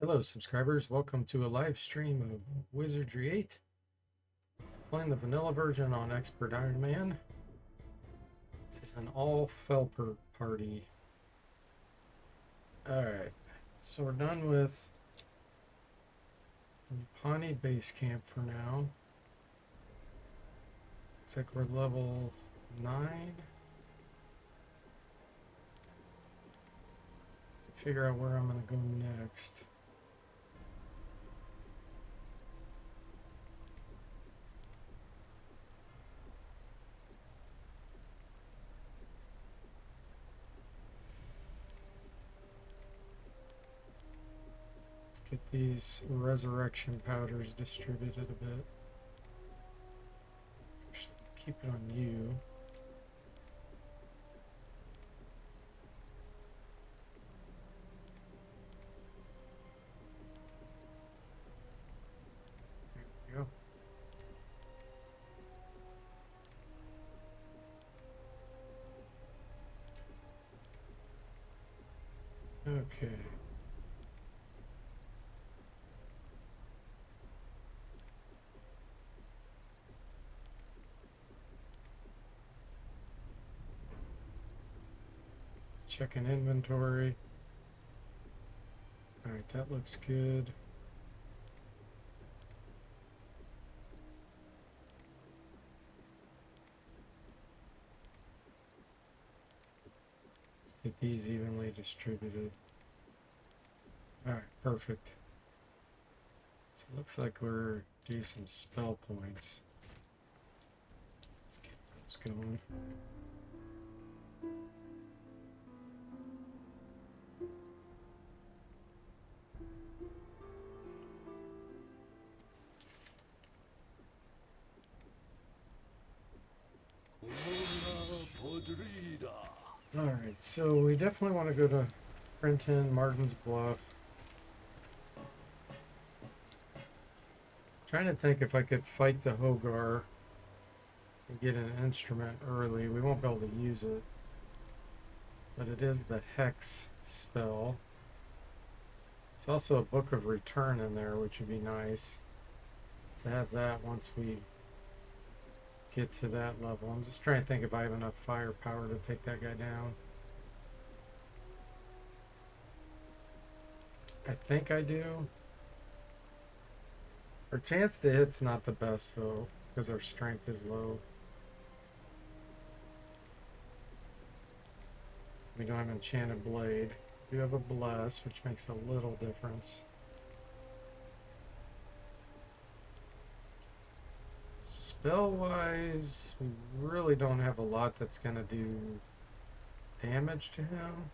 Hello, subscribers. Welcome to a live stream of Wizardry 8. Playing the vanilla version on Expert Iron Man. This is an all Felper party. Alright, so we're done with Pawnee base camp for now. Looks like we're level 9. To figure out where I'm going to go next. Let's get these resurrection powders distributed a bit. Keep it on you. There we go. Okay. Checking inventory. All right, that looks good. Let's get these evenly distributed. All right, perfect. So it looks like we're due some spell points. Let's get those going. Alright, so we definitely want to go to Printon, Martin's Bluff. Trying to think if I could fight the Hogar and get an instrument early. We won't be able to use it. But it is the Hex spell. It's also a Book of Return in there, which would be nice to have that once we get to that level. I'm just trying to think if I have enough firepower to take that guy down. I think I do. Our chance to hit's not the best though, because our strength is low. We don't have Enchanted Blade. We have a Bless, which makes a little difference. Spell-wise, we really don't have a lot that's going to do damage to him.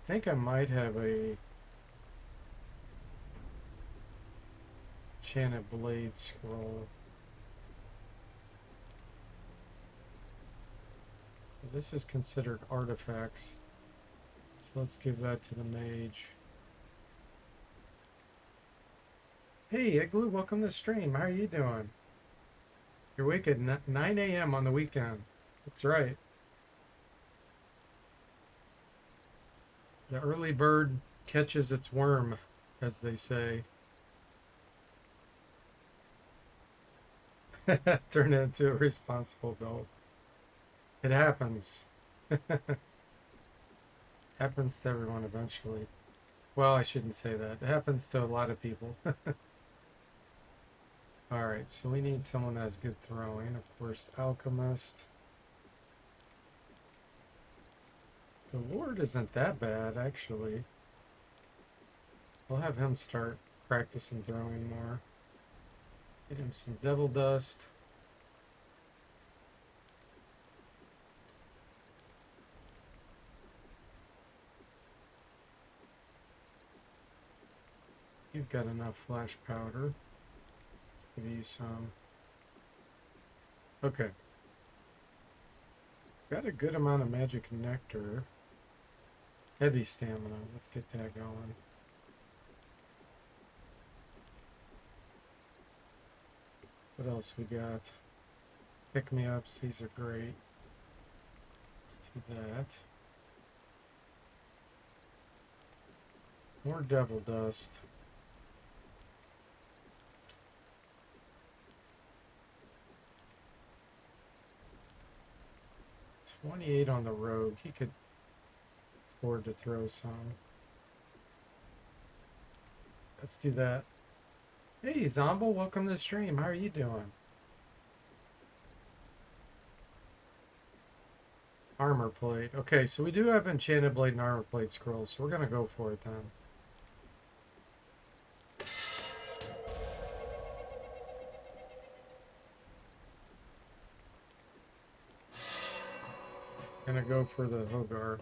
I think I might have a Enchanted Blade scroll. So this is considered artifacts. So let's give that to the mage. Hey, Igloo, welcome to the stream. How are you doing? You're awake at 9 a.m. on the weekend. That's right. The early bird catches its worm, as they say. Turn into a responsible adult. It happens. Happens to everyone eventually. Well, I shouldn't say that. It happens to a lot of people. Alright, so we need someone that has good throwing. Of course, Alchemist. The Lord isn't that bad, actually. We'll have him start practicing throwing more. Get him some Devil Dust. You've got enough flash powder. Let's give you some. Okay. Got a good amount of magic nectar. Heavy stamina. Let's get that going. What else we got? Pick-me-ups. These are great. Let's do that. More devil dust. 28 on the rogue. He could afford to throw some. Let's do that. Hey, Zombo, welcome to the stream. How are you doing? Armor plate. Okay, so we do have enchanted blade and armor plate scrolls, so we're gonna go for it then. Gonna go for the Hogar.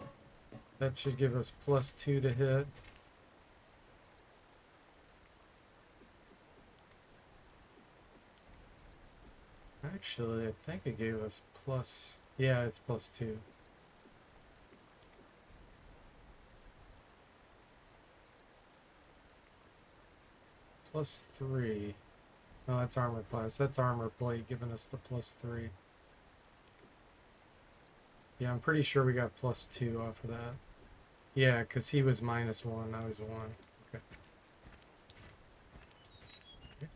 That should give us +2 to hit. Actually, I think it gave us plus... Yeah, it's +2. +3. Oh, that's armor class. That's armor plate giving us the +3. Yeah, I'm pretty sure we got +2 off of that. Yeah, because he was -1, I was 1. Okay.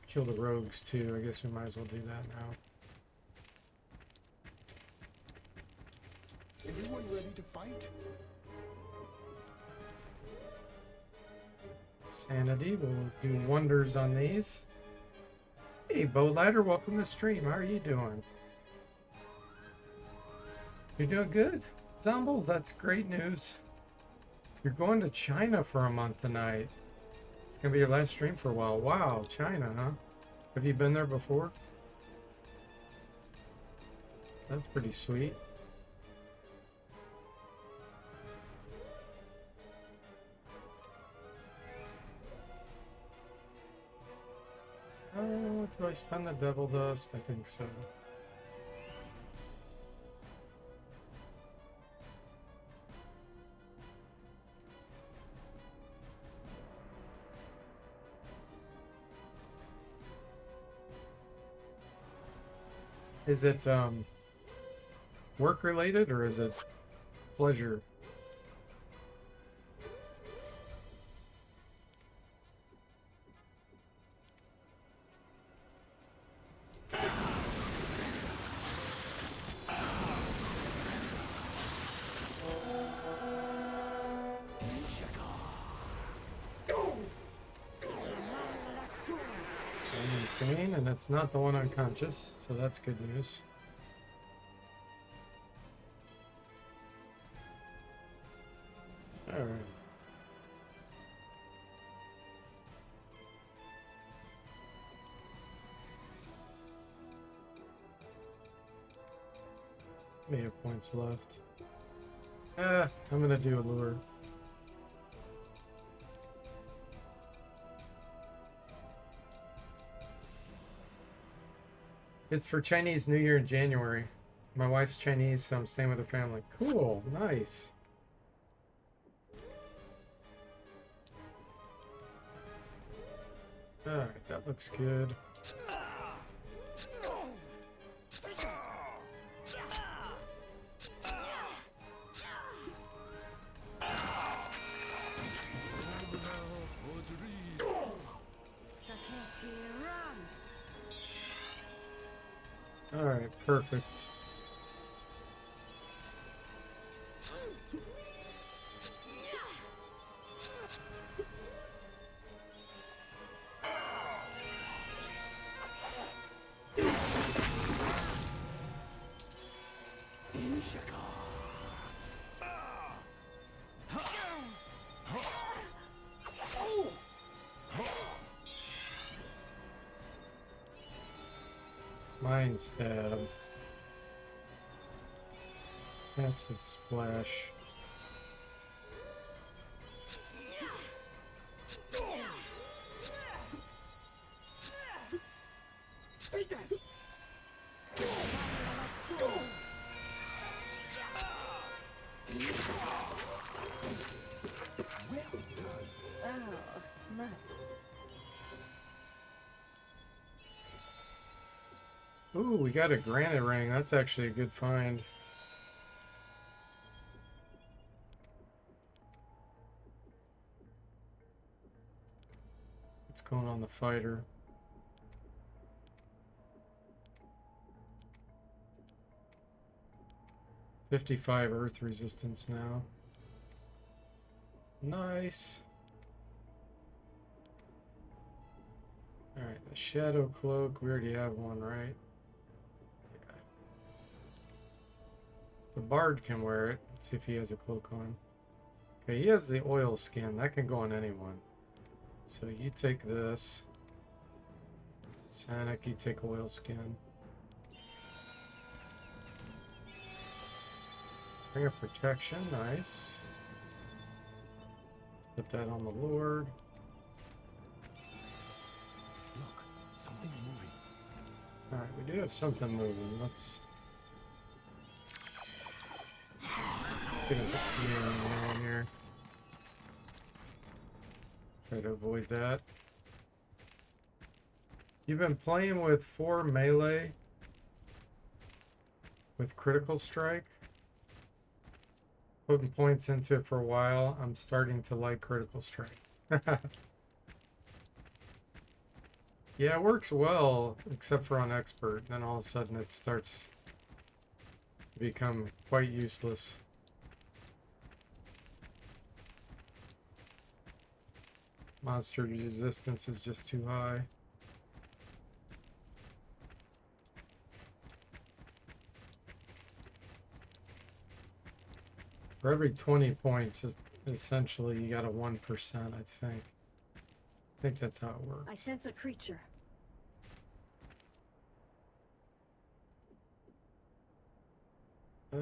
Kill the rogues too. I guess we might as well do that now. Everyone ready to fight? Sanity will do wonders on these. Hey, Bowlighter, welcome to the stream. How are you doing? You're doing good? Zombles, that's great news. You're going to China for a month tonight. It's going to be your last stream for a while. Wow, China, huh? Have you been there before? That's pretty sweet. Do I spend the devil dust? I think so. Is it work related or is it pleasure? Insane, and it's not the one unconscious, so that's good news. Alright. We have points left. I'm gonna do a lure. It's for Chinese New Year in January. My wife's Chinese, so I'm staying with her family. Cool, nice. Alright, that looks good. Alright, perfect. Mind stab. Acid splash. Ooh, we got a granite ring. That's actually a good find. going on the fighter? $55 earth resistance now. Nice. Alright, the shadow cloak, we already have one, right? Yeah. The bard can wear it. Let's see if he has a cloak on. Okay, he has the oil skin. That can go on anyone. So you take this. Sanic, you take oil skin. Ring of protection, nice. Let's put that on the Lord. Look, something's moving. Alright, we do have something moving. Let's get a mirror in here. Try to avoid that. You've been playing with 4 melee with critical strike. Putting points into it for a while. I'm starting to like critical strike. Yeah, it works well, except for on expert. Then all of a sudden it starts to become quite useless. Monster resistance is just too high. For every 20 points, essentially you got a 1%, I think. I think that's how it works. I sense a creature. I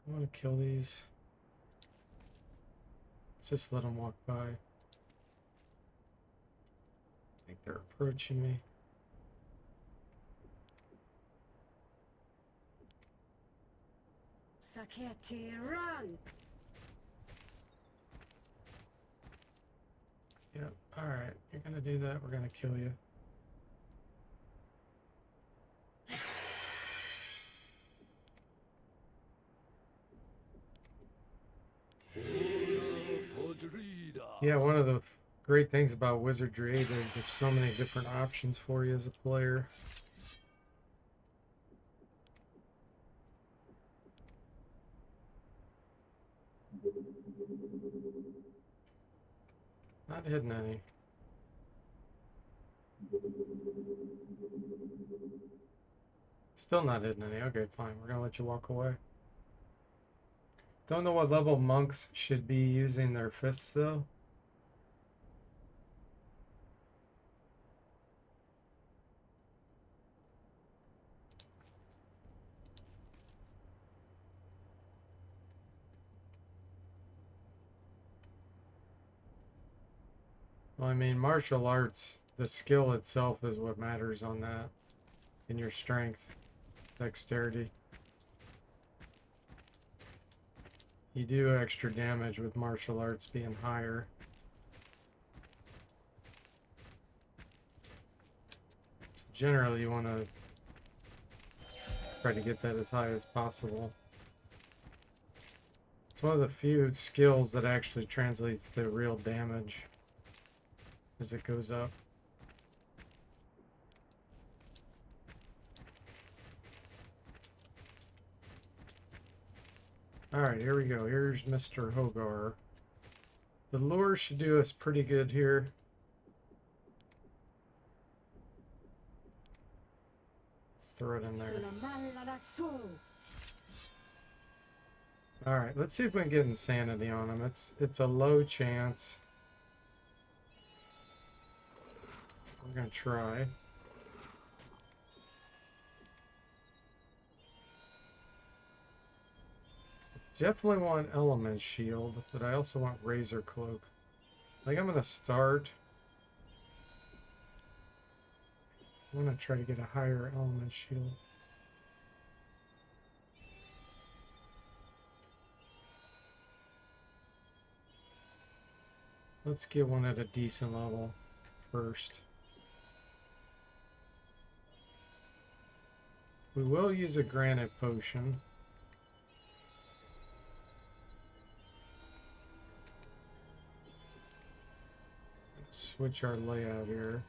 want to kill these. Let's just let them walk by. I think they're approaching me. Saketi, run! Yep, alright. You're gonna do that, we're gonna kill you. Yeah, one of the great things about Wizardry, there's so many different options for you as a player. Not hitting any. Still not hitting any. Okay, fine. We're gonna let you walk away. Don't know what level monks should be using their fists, though. Well, I mean, martial arts, the skill itself is what matters on that. And your strength, dexterity. You do extra damage with martial arts being higher. So generally, you want to try to get that as high as possible. It's one of the few skills that actually translates to real damage as it goes up. Alright, here we go. Here's Mr. Hogar. The lure should do us pretty good here. Let's throw it in there. Alright, let's see if we can get insanity on him. It's a low chance. We're gonna try. Definitely want element shield, but I also want razor cloak. I think I'm gonna start. I'm gonna try to get a higher element shield. Let's get one at a decent level first. We will use a granite potion. switch our layout here.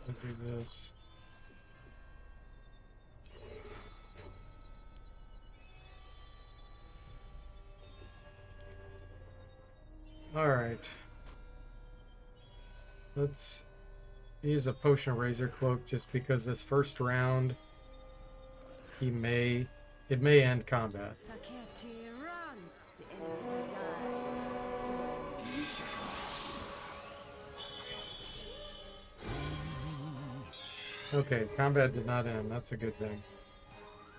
We'll do this. All right. Let's use a potion of razor cloak just because this first round it may end combat. Saketi, run! The enemy dies. Okay, combat did not end. That's a good thing.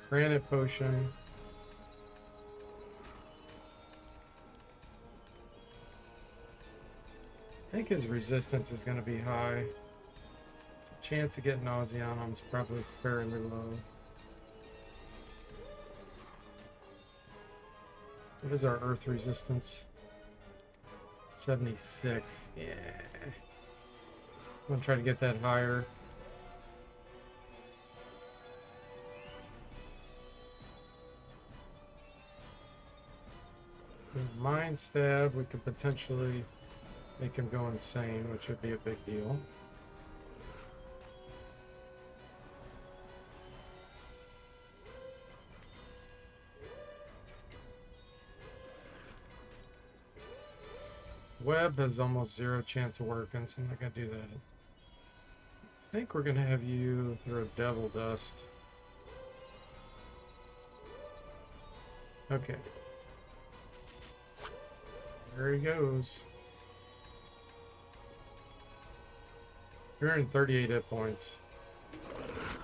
Granite potion. I think his resistance is going to be high. So chance of getting nausea on him is probably fairly low. What is our earth resistance? 76. Yeah. I'm going to try to get that higher. With Mind Stab, we could potentially make him go insane, which would be a big deal. Web has almost zero chance of working, so I'm not going to do that. I think we're going to have you throw Devil Dust. Okay. There he goes. 338 hit points.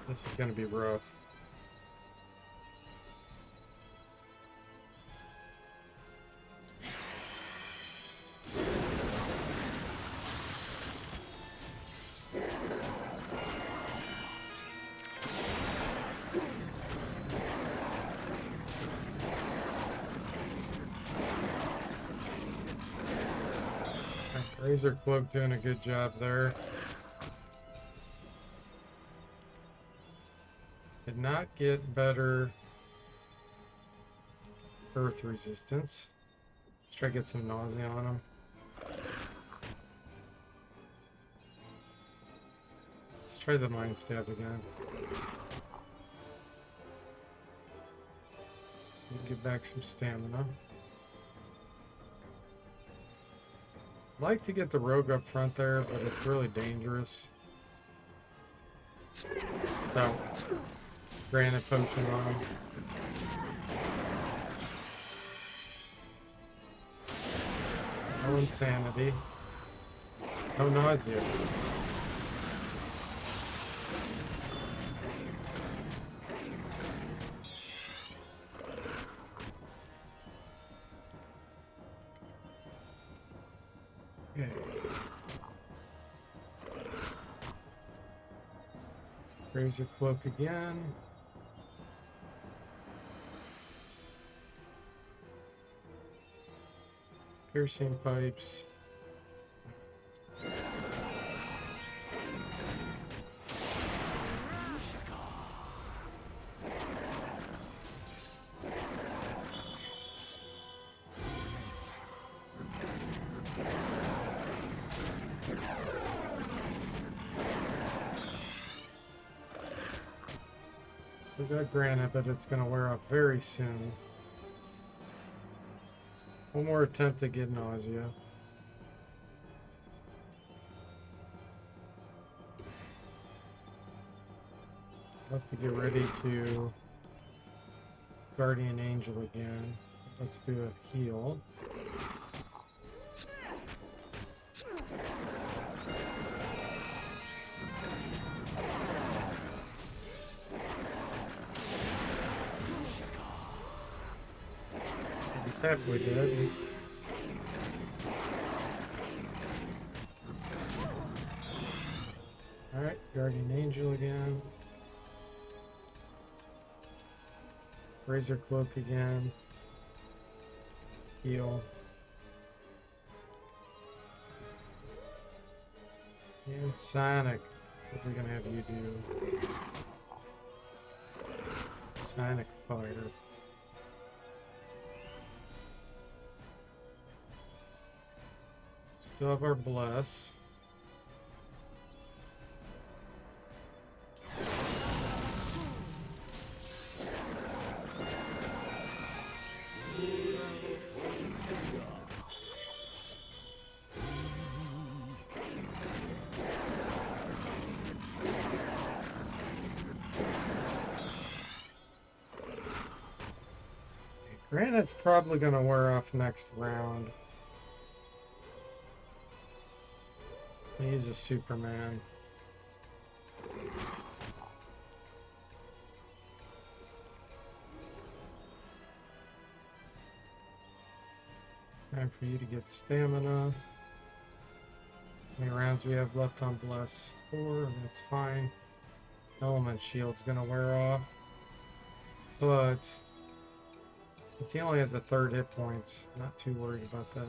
This is going to be rough. Razor Cloak doing a good job there. Did not get better earth resistance. Let's try to get some nausea on him. Let's try the Mind Stab again. Get back some stamina. Like to get the rogue up front there, but it's really dangerous. That granite potion on him. No insanity. No nausea. Okay. Razor Cloak again. Piercing Pipes. We got granite, but it's going to wear off very soon. One more attempt to get nausea. I'll have to get ready to Guardian Angel again. Let's do a heal. He's halfway dead. Alright, Guardian Angel again. Razor Cloak again. Heal. And Sonic. What are we gonna have you do? Sonic Fire. Still have our bless. Granite's probably going to wear off next round. He's a Superman. Time for you to get stamina. How many rounds we have left on Bless? 4, that's fine. Element Shield's gonna wear off. But since he only has a third hit points, not too worried about that.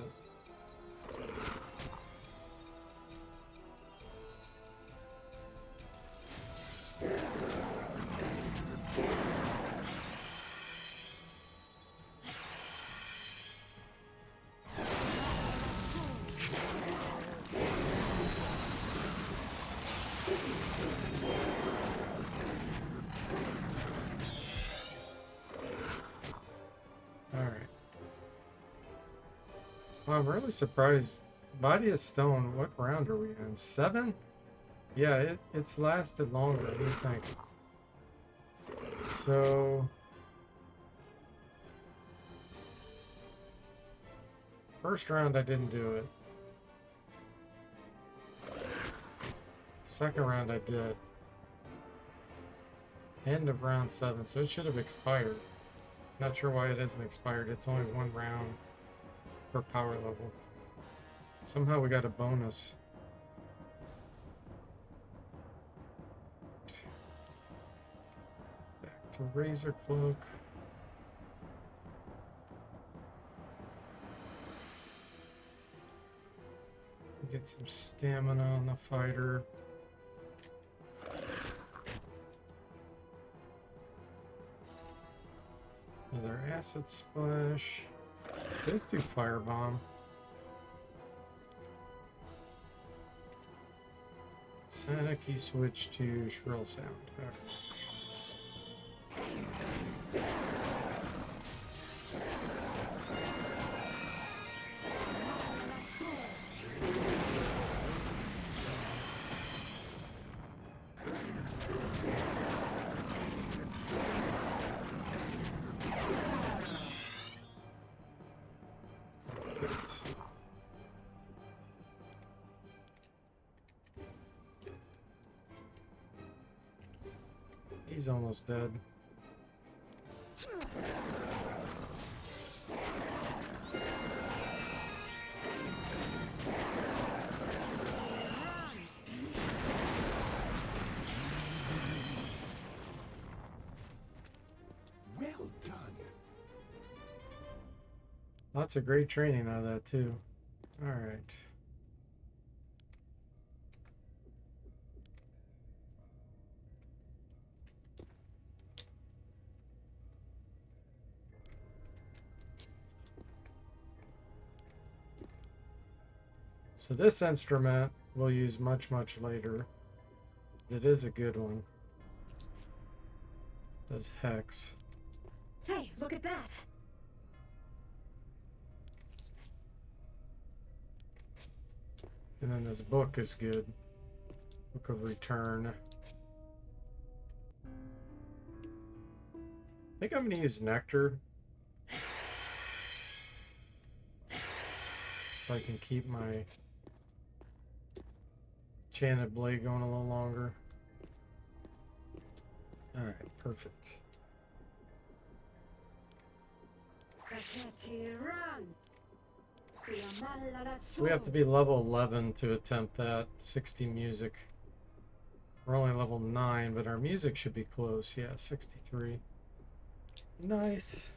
Well, I'm really surprised. Body of Stone, what round are we in? 7? Yeah, it's lasted longer, what do you think? So... first round I didn't do it. Second round I did. End of round 7, so it should have expired. Not sure why it hasn't expired. It's only 1 round per power level. Somehow we got a bonus. Back to Razor Cloak. Get some stamina on the fighter. Another acid splash. Let's do firebomb. Sonic, you switch to shrill sound. Okay. He's almost dead. Well done. Lots of great training out of that too. All right. So this instrument we'll use much later. It is a good one. Does hex. Hey, look at that! And then this book is good. Book of Return. I think I'm going to use Nectar. So I can keep my Enchanted Blade going a little longer. Alright, perfect. So we have to be level 11 to attempt that. 60 music. We're only level 9, but our music should be close. Yeah, 63. Nice.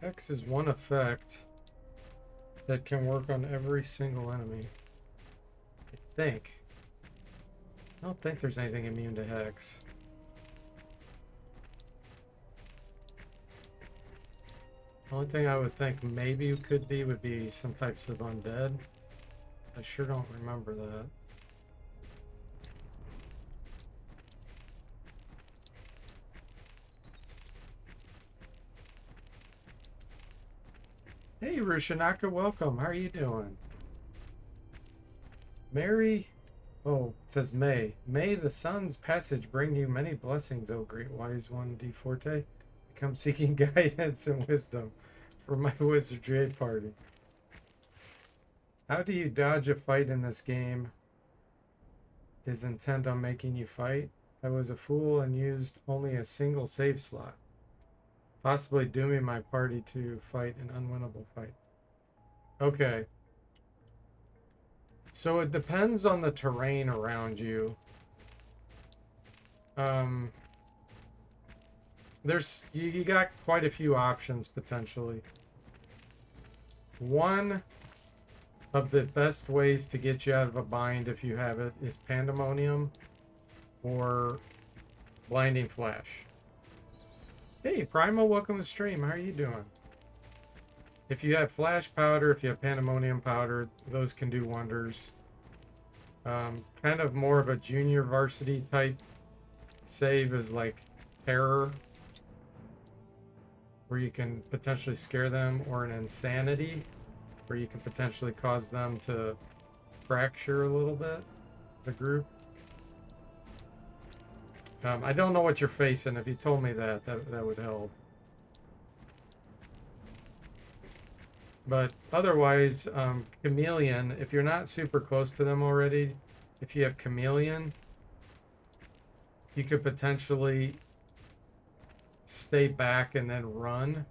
X is one effect that can work on every single enemy. I think. I don't think there's anything immune to Hex. Only thing I would think maybe could be would be some types of undead. I sure don't remember that. Hey, Rushanaka, welcome. How are you doing? Mary, oh, it says May. May the sun's passage bring you many blessings, O great wise one, D Forte. I come seeking guidance and wisdom for my Wizardry party. How do you dodge a fight in this game? Is intent on making you fight? I was a fool and used only a single save slot, possibly dooming my party to fight an unwinnable fight. Okay. So it depends on the terrain around you. There's you got quite a few options potentially. One of the best ways to get you out of a bind if you have it is Pandemonium or Blinding Flash. Hey, Primo, welcome to the stream. How are you doing? If you have Flash Powder, if you have Pandemonium Powder, those can do wonders. Kind of more of a junior varsity type save is like Terror, where you can potentially scare them, or an Insanity, where you can potentially cause them to fracture a little bit, the group. I don't know what you're facing. If you told me that would help. But otherwise, Chameleon, if you're not super close to them already, if you have Chameleon, you could potentially stay back and then run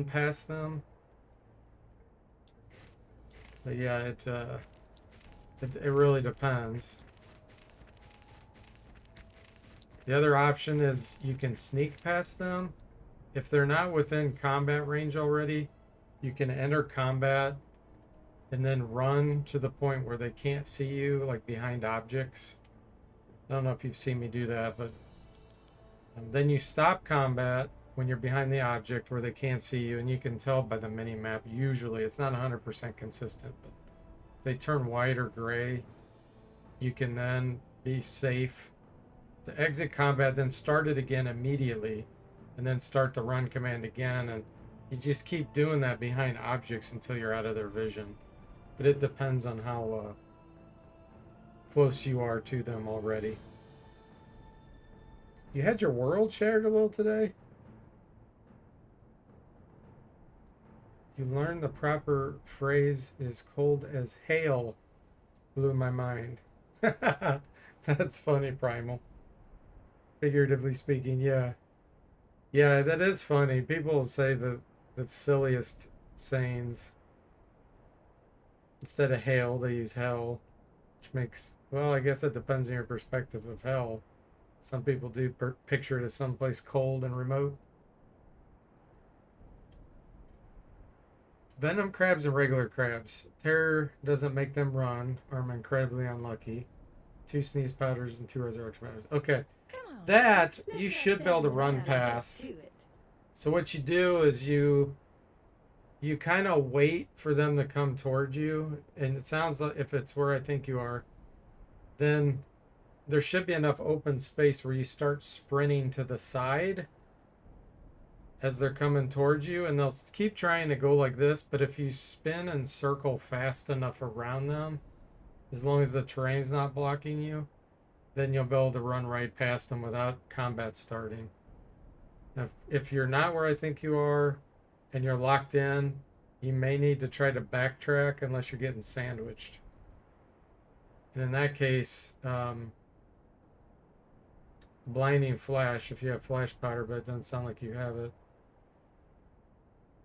past them. But yeah, it really depends. The other option is you can sneak past them. If they're not within combat range already, you can enter combat and then run to the point where they can't see you, like behind objects. I don't know if you've seen me do that, but then you stop combat when you're behind the object where they can't see you, and you can tell by the mini map. Usually, it's not 100% consistent, but if they turn white or gray, you can then be safe to exit combat, then start it again immediately, and then start the run command again, and you just keep doing that behind objects until you're out of their vision. But it depends on how close you are to them already. You had your world shared a little today? You learned the proper phrase is cold as hail. Blew my mind. That's funny, Primal. Figuratively speaking, yeah. Yeah, that is funny. People say the silliest sayings. Instead of hail, they use hell. Which makes, well, I guess it depends on your perspective of hell. Some people do picture it as someplace cold and remote. Venom crabs and regular crabs. Terror doesn't make them run, or I'm incredibly unlucky. 2 sneeze powders and 2 resurrection powders. Okay. That you should be able to run past. So what you do is you kind of wait for them to come towards you, and it sounds like if it's where I think you are, then there should be enough open space where you start sprinting to the side as they're coming towards you, and they'll keep trying to go like this, but if you spin and circle fast enough around them, as long as the terrain's not blocking you, then you'll be able to run right past them without combat starting. If you're not where I think you are and you're locked in, you may need to try to backtrack unless you're getting sandwiched. And in that case, blinding flash, if you have flash powder, but it doesn't sound like you have it.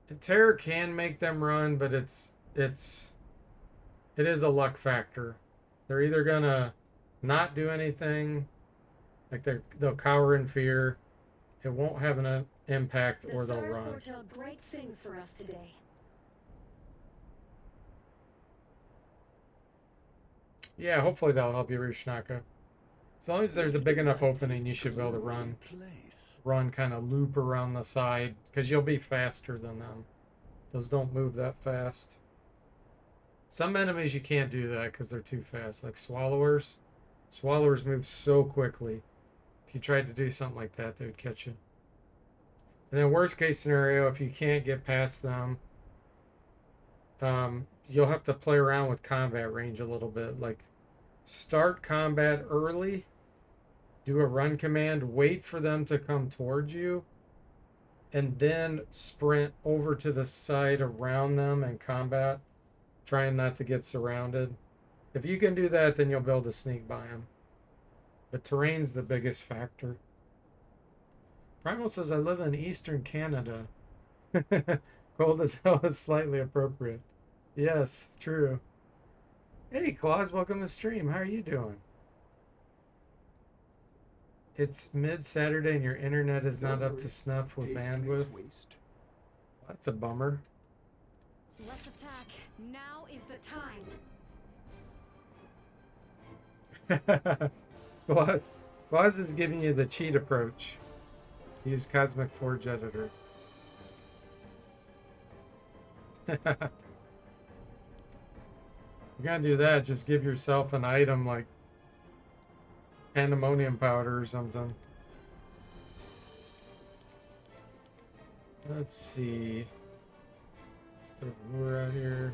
And terror can make them run, but it is a luck factor. They're either gonna not do anything, like they'll cower in fear, it won't have an impact, or they'll run. The stars foretell great things for us today. Yeah, hopefully that'll help you, Rushnaka. As long as there's a big enough opening, you should be able to run. Place. run kind of loop around the side because you'll be faster than them. Those don't move that fast. Some enemies you can't do that because they're too fast, like swallowers. Swallowers move so quickly. If you tried to do something like that, they would catch you. And then worst case scenario, if you can't get past them, you'll have to play around with combat range a little bit. Like start combat early, do a run command, wait for them to come towards you, and then sprint over to the side around them and combat, trying not to get surrounded. If you can do that, then you'll be able to sneak by them. But terrain's the biggest factor. Primal says, I live in eastern Canada. Cold as hell is slightly appropriate. Yes, true. Hey, Claus, welcome to stream. How are you doing? It's mid-Saturday and your internet is not up to snuff with bandwidth. That's a bummer. Let's attack. Now is the time. Claus is giving you the cheat approach. Use Cosmic Forge Editor. If you're gonna do that, just give yourself an item like pandemonium powder or something. Let's see. Let's throw the lure out here.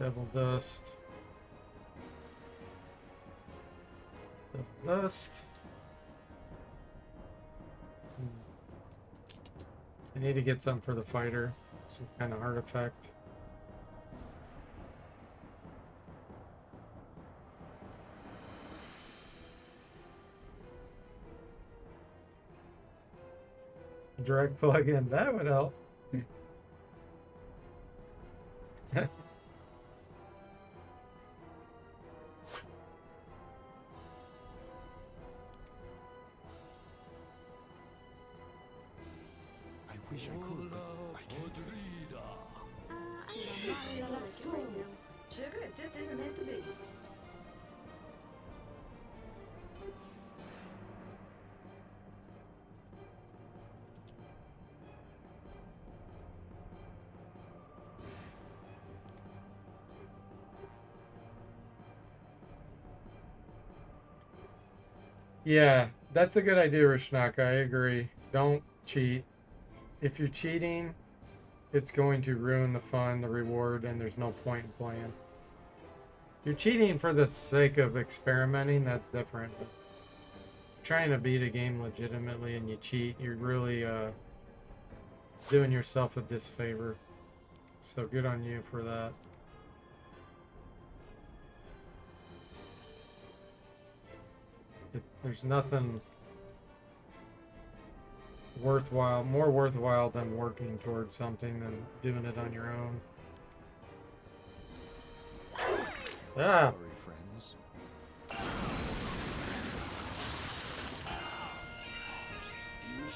Devil dust. Devil dust. I need to get some for the fighter. Some kind of artifact. Direct plug-in, that would help. I wish I could, but I can't. Sugar, it just isn't meant to be. Yeah, that's a good idea, Rishnaka. I agree. Don't cheat. If you're cheating, it's going to ruin the fun, the reward, and there's no point in playing. If you're cheating for the sake of experimenting, that's different. But trying to beat a game legitimately and you cheat, you're really doing yourself a disfavor. So good on you for that. There's nothing worthwhile, more worthwhile than working towards something than doing it on your own. Ah! Sorry, friends.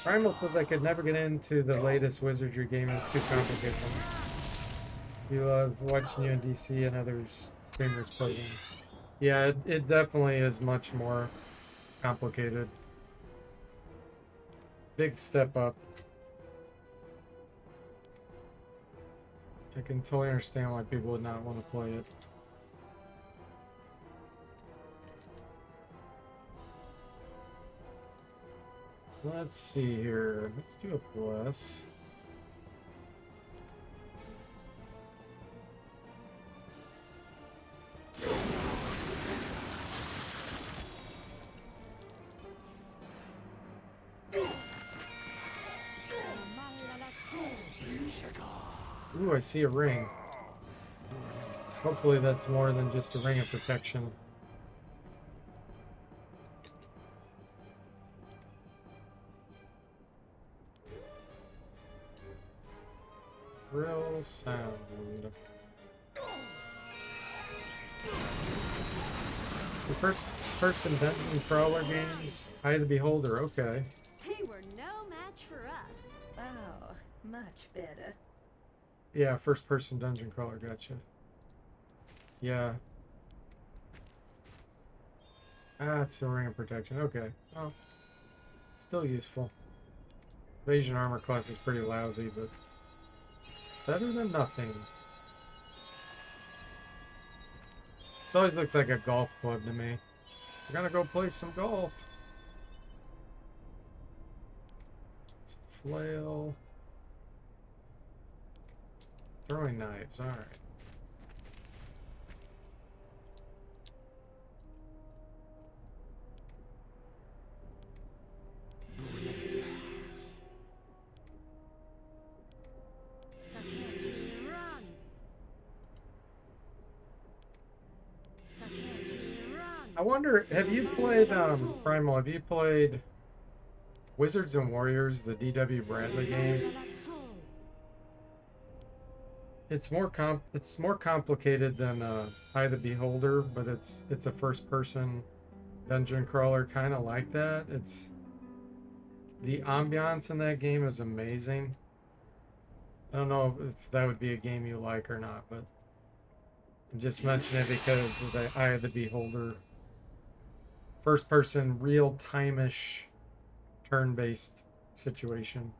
Primal says I could never get into the latest Wizardry game. It's too complicated. You love watching you and DC and other streamers play them. Yeah, it definitely is much more complicated. Big step up. I can totally understand why people would not want to play it. Let's see here. Let's do a plus. Ooh, I see a ring. Hopefully that's more than just a ring of protection. Shrill sound. The first person dungeon crawler games? Eye of the Beholder, okay. They were no match for us. Oh, much better. Yeah, first person dungeon crawler, gotcha. Yeah. Ah, it's a ring of protection. Okay. Oh, still useful. Evasion armor class is pretty lousy, but better than nothing. This always looks like a golf club to me. We're gonna go play some golf. It's a flail. Throwing knives, alright. I wonder, have you played, Primal, have you played Wizards and Warriors, the D.W. Bradley game? It's more complicated than Eye of the Beholder, but it's a first-person dungeon crawler, kind of like that. The ambiance in that game is amazing. I don't know if that would be a game you like or not, but I'm just mentioning it because of the Eye of the Beholder, first-person, real-time-ish, turn-based situation.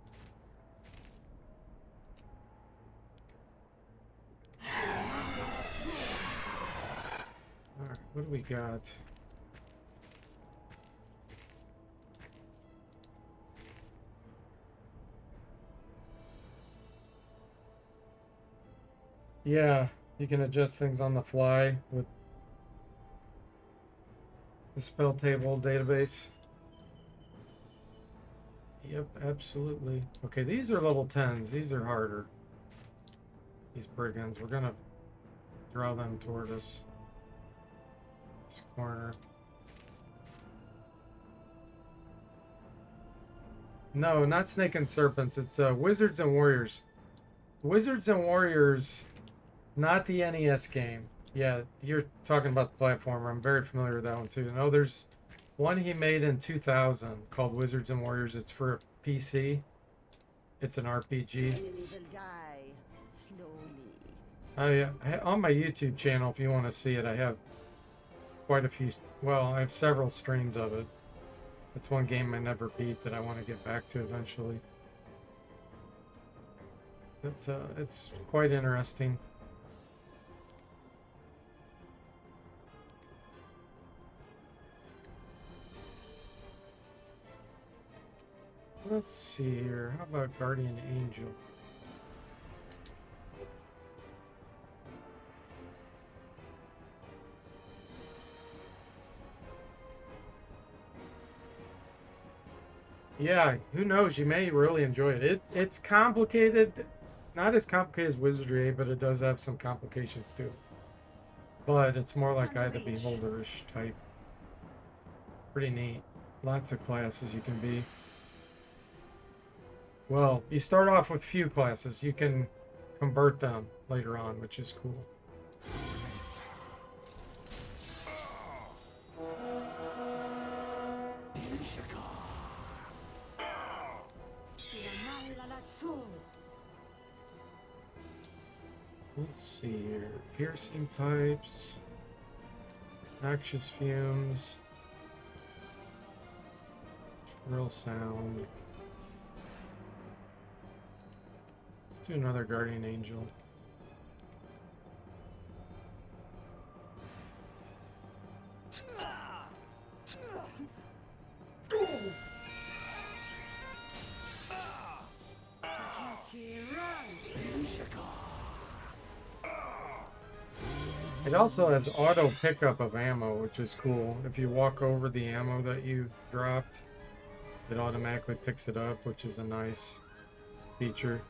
All right, what do we got? Yeah, you can adjust things on the fly with the spell table database. Yep, absolutely. Okay, these are level 10s. These are harder. These brigands. We're gonna draw them toward us. This corner. No, not Snake and Serpents. It's Wizards and Warriors. Wizards and Warriors, not the NES game. Yeah, you're talking about the platformer. I'm very familiar with that one too. No, there's one he made in 2000 called Wizards and Warriors. It's for a PC. It's an RPG. On my YouTube channel, if you want to see it, I have quite a few. Well, I have several streams of it. It's one game I never beat that I want to get back to eventually. But it's quite interesting. Let's see here. How about Guardian Angel? Yeah, who knows? You may really enjoy it. It's complicated. Not as complicated as Wizardry, but it does have some complications too. But it's more like Eye of the Beholder-ish type. Pretty neat. Lots of classes you can be. Well, you start off with few classes. You can convert them later on, which is cool. Let's see here. Piercing pipes. Noxious fumes. Shrill sound. Let's do another Guardian Angel. It also has auto pickup of ammo, which is cool. If you walk over the ammo that you dropped, it automatically picks it up, which is a nice feature.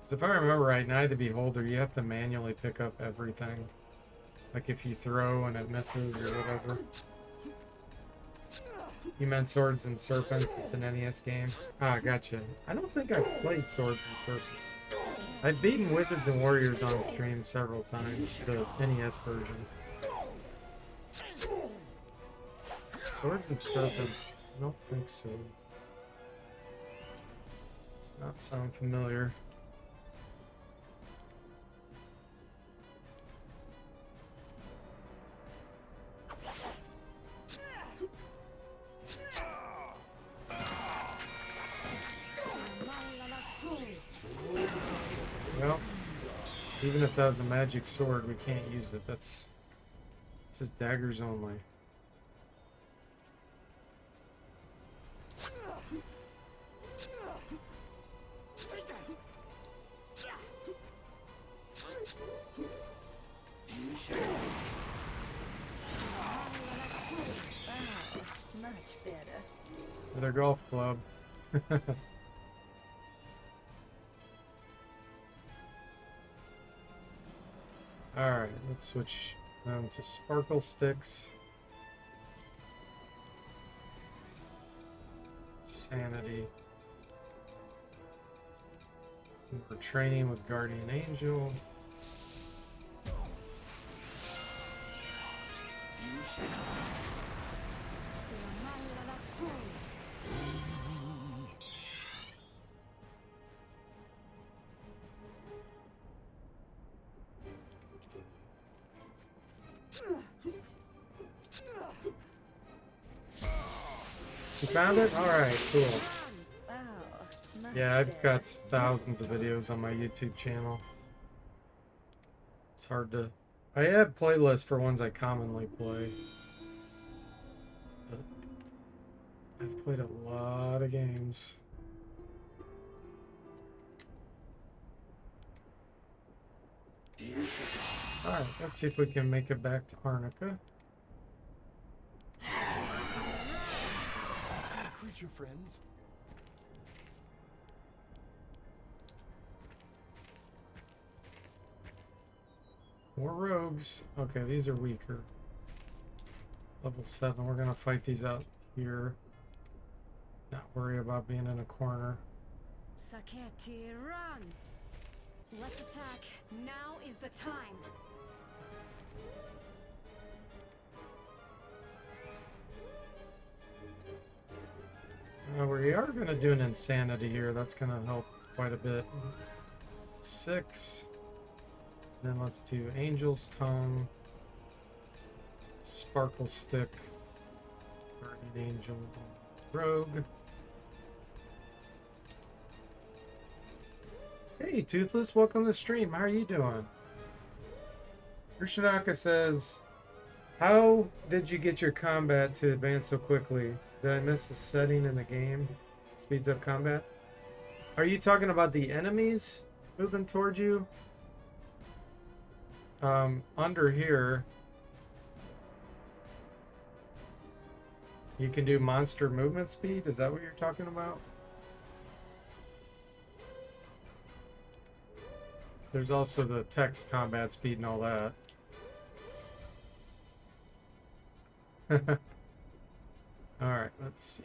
So if I remember right, in Eye of the Beholder, you have to manually pick up everything. Like if you throw and it misses or whatever. You meant Swords and Serpents, it's an NES game. Ah, gotcha. I don't think I've played Swords and Serpents. I've beaten Wizards and Warriors on stream several times, the NES version. Swords and Serpents, I don't think so. Does not sound familiar. Well, even if that was a magic sword, we can't use it. This is daggers only. Wow, much better. Another golf club. Alright, let's switch to sparkle sticks. Sanity. We're training with Guardian Angel. You found it? Alright, cool. Wow, much Yeah, I've better. got thousands of videos on my YouTube channel. It's hard to... I have playlists for ones I commonly play. But I've played a lot of games. Alright, let's see if we can make it back to Arnica. Creature friends. More rogues. Okay, these are weaker. Level 7. We're gonna fight these out here. Not worry about being in a corner. Saketi, run! Let's attack. Now is the time. We are gonna do an insanity here. That's gonna help quite a bit. 6. Then let's do Angel's Tongue. Sparkle Stick. Guardian Angel. Rogue. Hey, Toothless, welcome to the stream. How are you doing? Rishinaka says, how did you get your combat to advance so quickly? Did I miss a setting in the game? Speeds up combat? Are you talking about the enemies moving towards you? Under here, you can do monster movement speed. Is that what you're talking about? There's also the text combat speed and all that. Alright, let's see.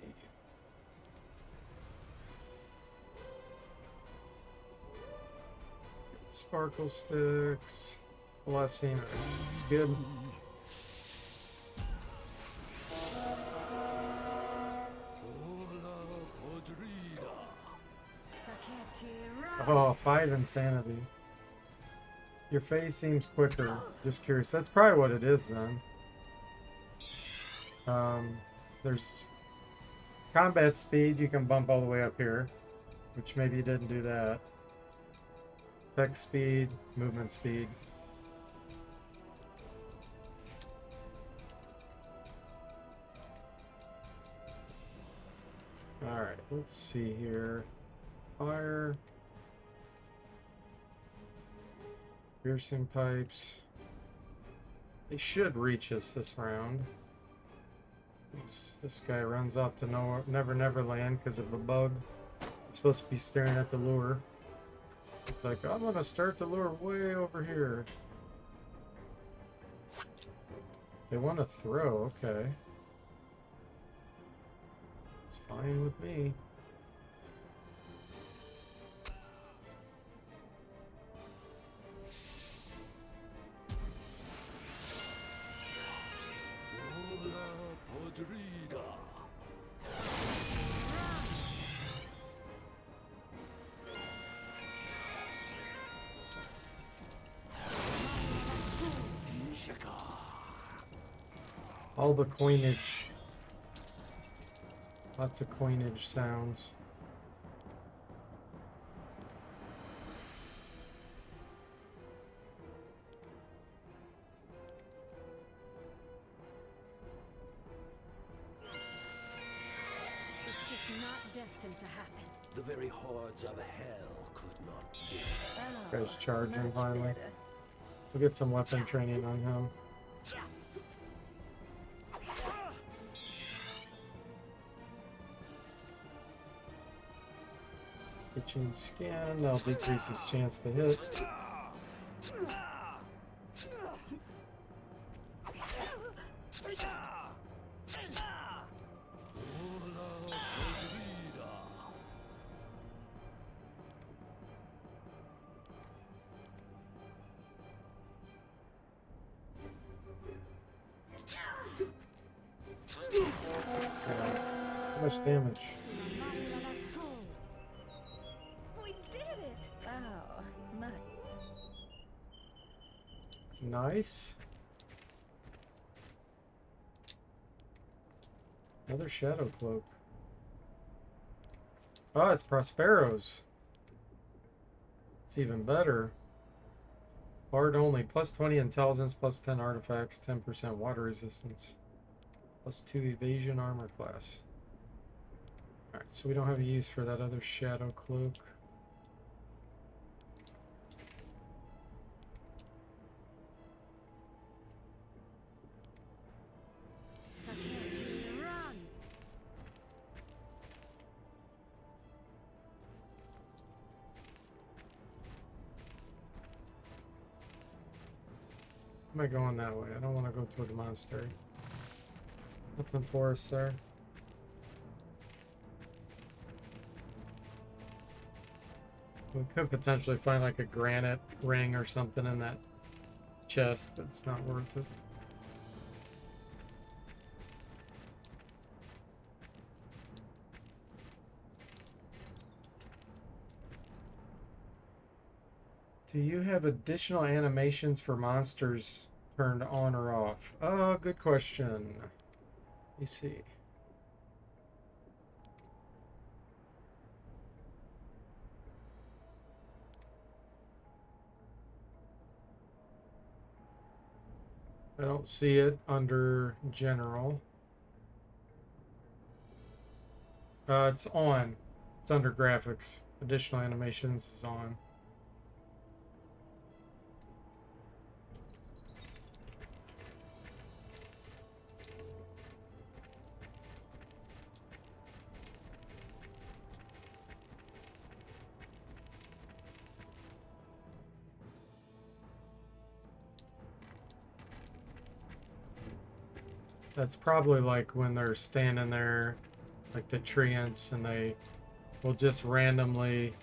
Sparkle sticks. Blessing. It's good. Saketi, run! Oh, 5 insanity. Your phase seems quicker. Just curious. That's probably what it is then. There's combat speed. You can bump all the way up here, which maybe you didn't do that. Text speed, movement speed. Alright, let's see here. Fire. Piercing pipes. They should reach us this round. This guy runs off to Never Never Land because of a bug. It's supposed to be staring at the lure. It's like, I'm gonna start the lure way over here. They want to throw, okay. It's fine with me. All the coinage. Lots of coinage sounds. to happen. The very hordes of hell could not do. This guy's charging much finally. better. We'll get some weapon training on him. Itching skin, that'll decrease his chance to hit. How much damage? We did it! Wow, much. Nice. Another shadow cloak. Oh, it's Prospero's. It's even better. Bard only. Plus 20 intelligence, plus 10 artifacts, 10% water resistance. Plus 2 evasion armor class. Alright, so we don't have a use for that other shadow cloak. Saketi, run! Am I going that way? I don't want to go toward the monastery. Nothing for us there. We could potentially find like a granite ring or something in that chest, but it's not worth it. Do you have additional animations for monsters turned on or off? Oh, good question. Let me see. I don't see it under general. It's on. It's under graphics. Additional animations is on. That's probably like when they're standing there, like the treants, and they will just randomly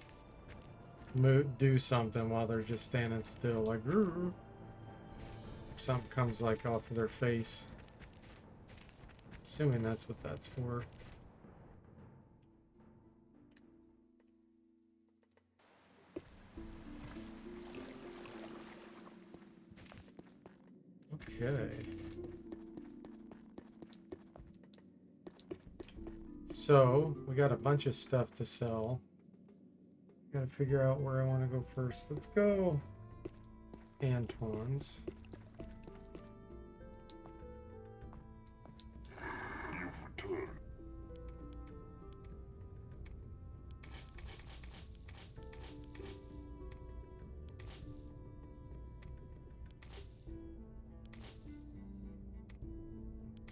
do something while they're just standing still, like "Roo." Something comes like off of their face. Assuming that's what that's for. Okay. So, we got a bunch of stuff to sell. Gotta figure out where I want to go first. Let's go Antoine's. You've returned.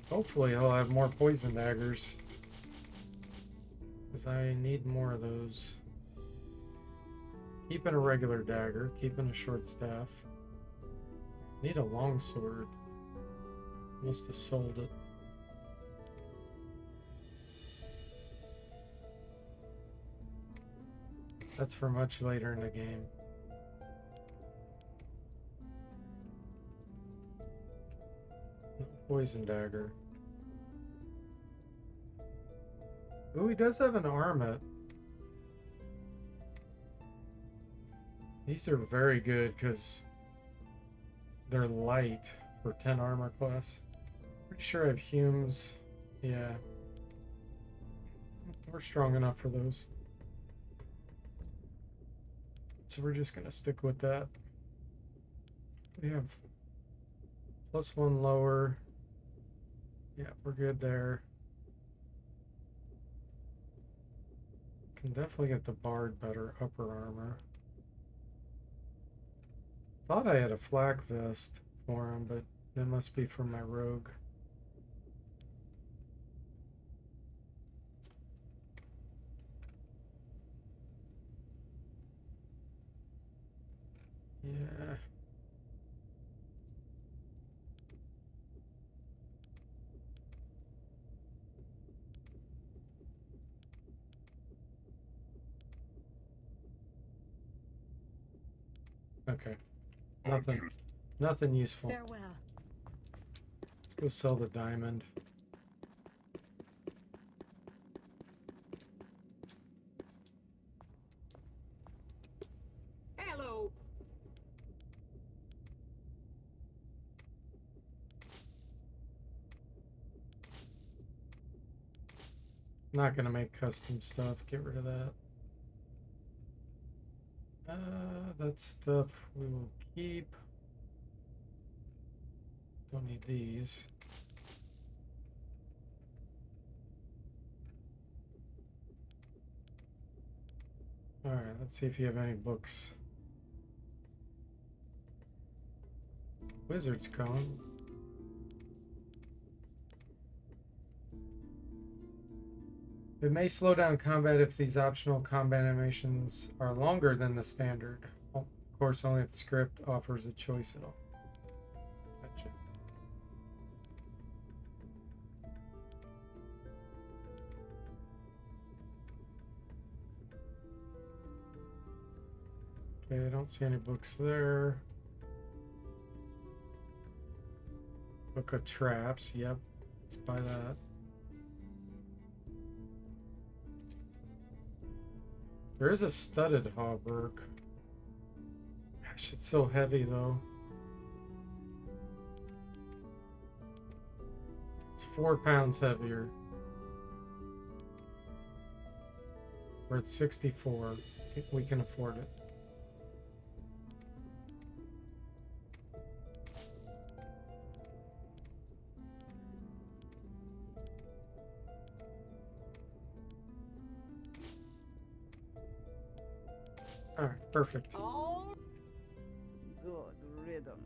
Hopefully I'll have more poison daggers, because I need more of those. Keeping a regular dagger, keeping a short staff. Need a long sword. Must have sold it. That's for much later in the game. No poison dagger. Oh, he does have an armet. These are very good because they're light for 10 armor class. Pretty sure I have Humes. Yeah. We're strong enough for those. So we're just going to stick with that. We have +1 lower. Yeah, we're good there. Can definitely get the bard better upper armor. Thought I had a flak vest for him, but it must be for my rogue. Yeah. Okay. Nothing useful. Farewell. Let's go sell the diamond. Hello. Not gonna make custom stuff. Get rid of that. That stuff we will keep. Don't need these. Alright, let's see if you have any books. Wizard's Cone. It may slow down combat if these optional combat animations are longer than the standard. Of course, only if the script offers a choice at all. Gotcha. Okay, I don't see any books there. Book of Traps, yep. Let's buy that. There is a studded hauberk. Gosh, it's so heavy though. It's 4 pounds heavier. We're at 64. We can afford it. Alright, perfect. Oh. Good riddance.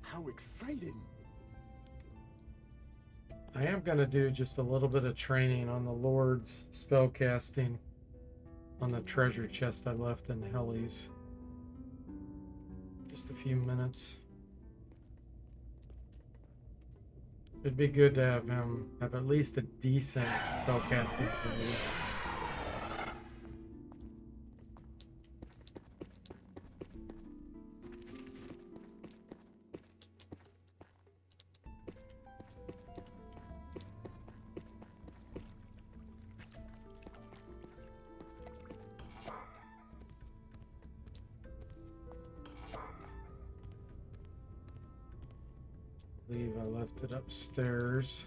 How exciting! I am going to do just a little bit of training on the Lord's spellcasting on the treasure chest I left in Helly's. Just a few minutes. It'd be good to have him have at least a decent spellcasting ability. I believe I left it upstairs.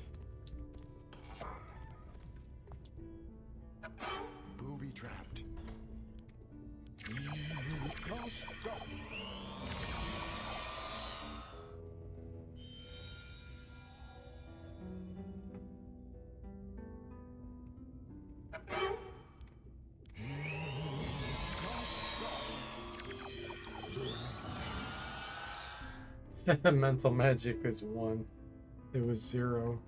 Booby trapped. Mental magic is 1. It was 0.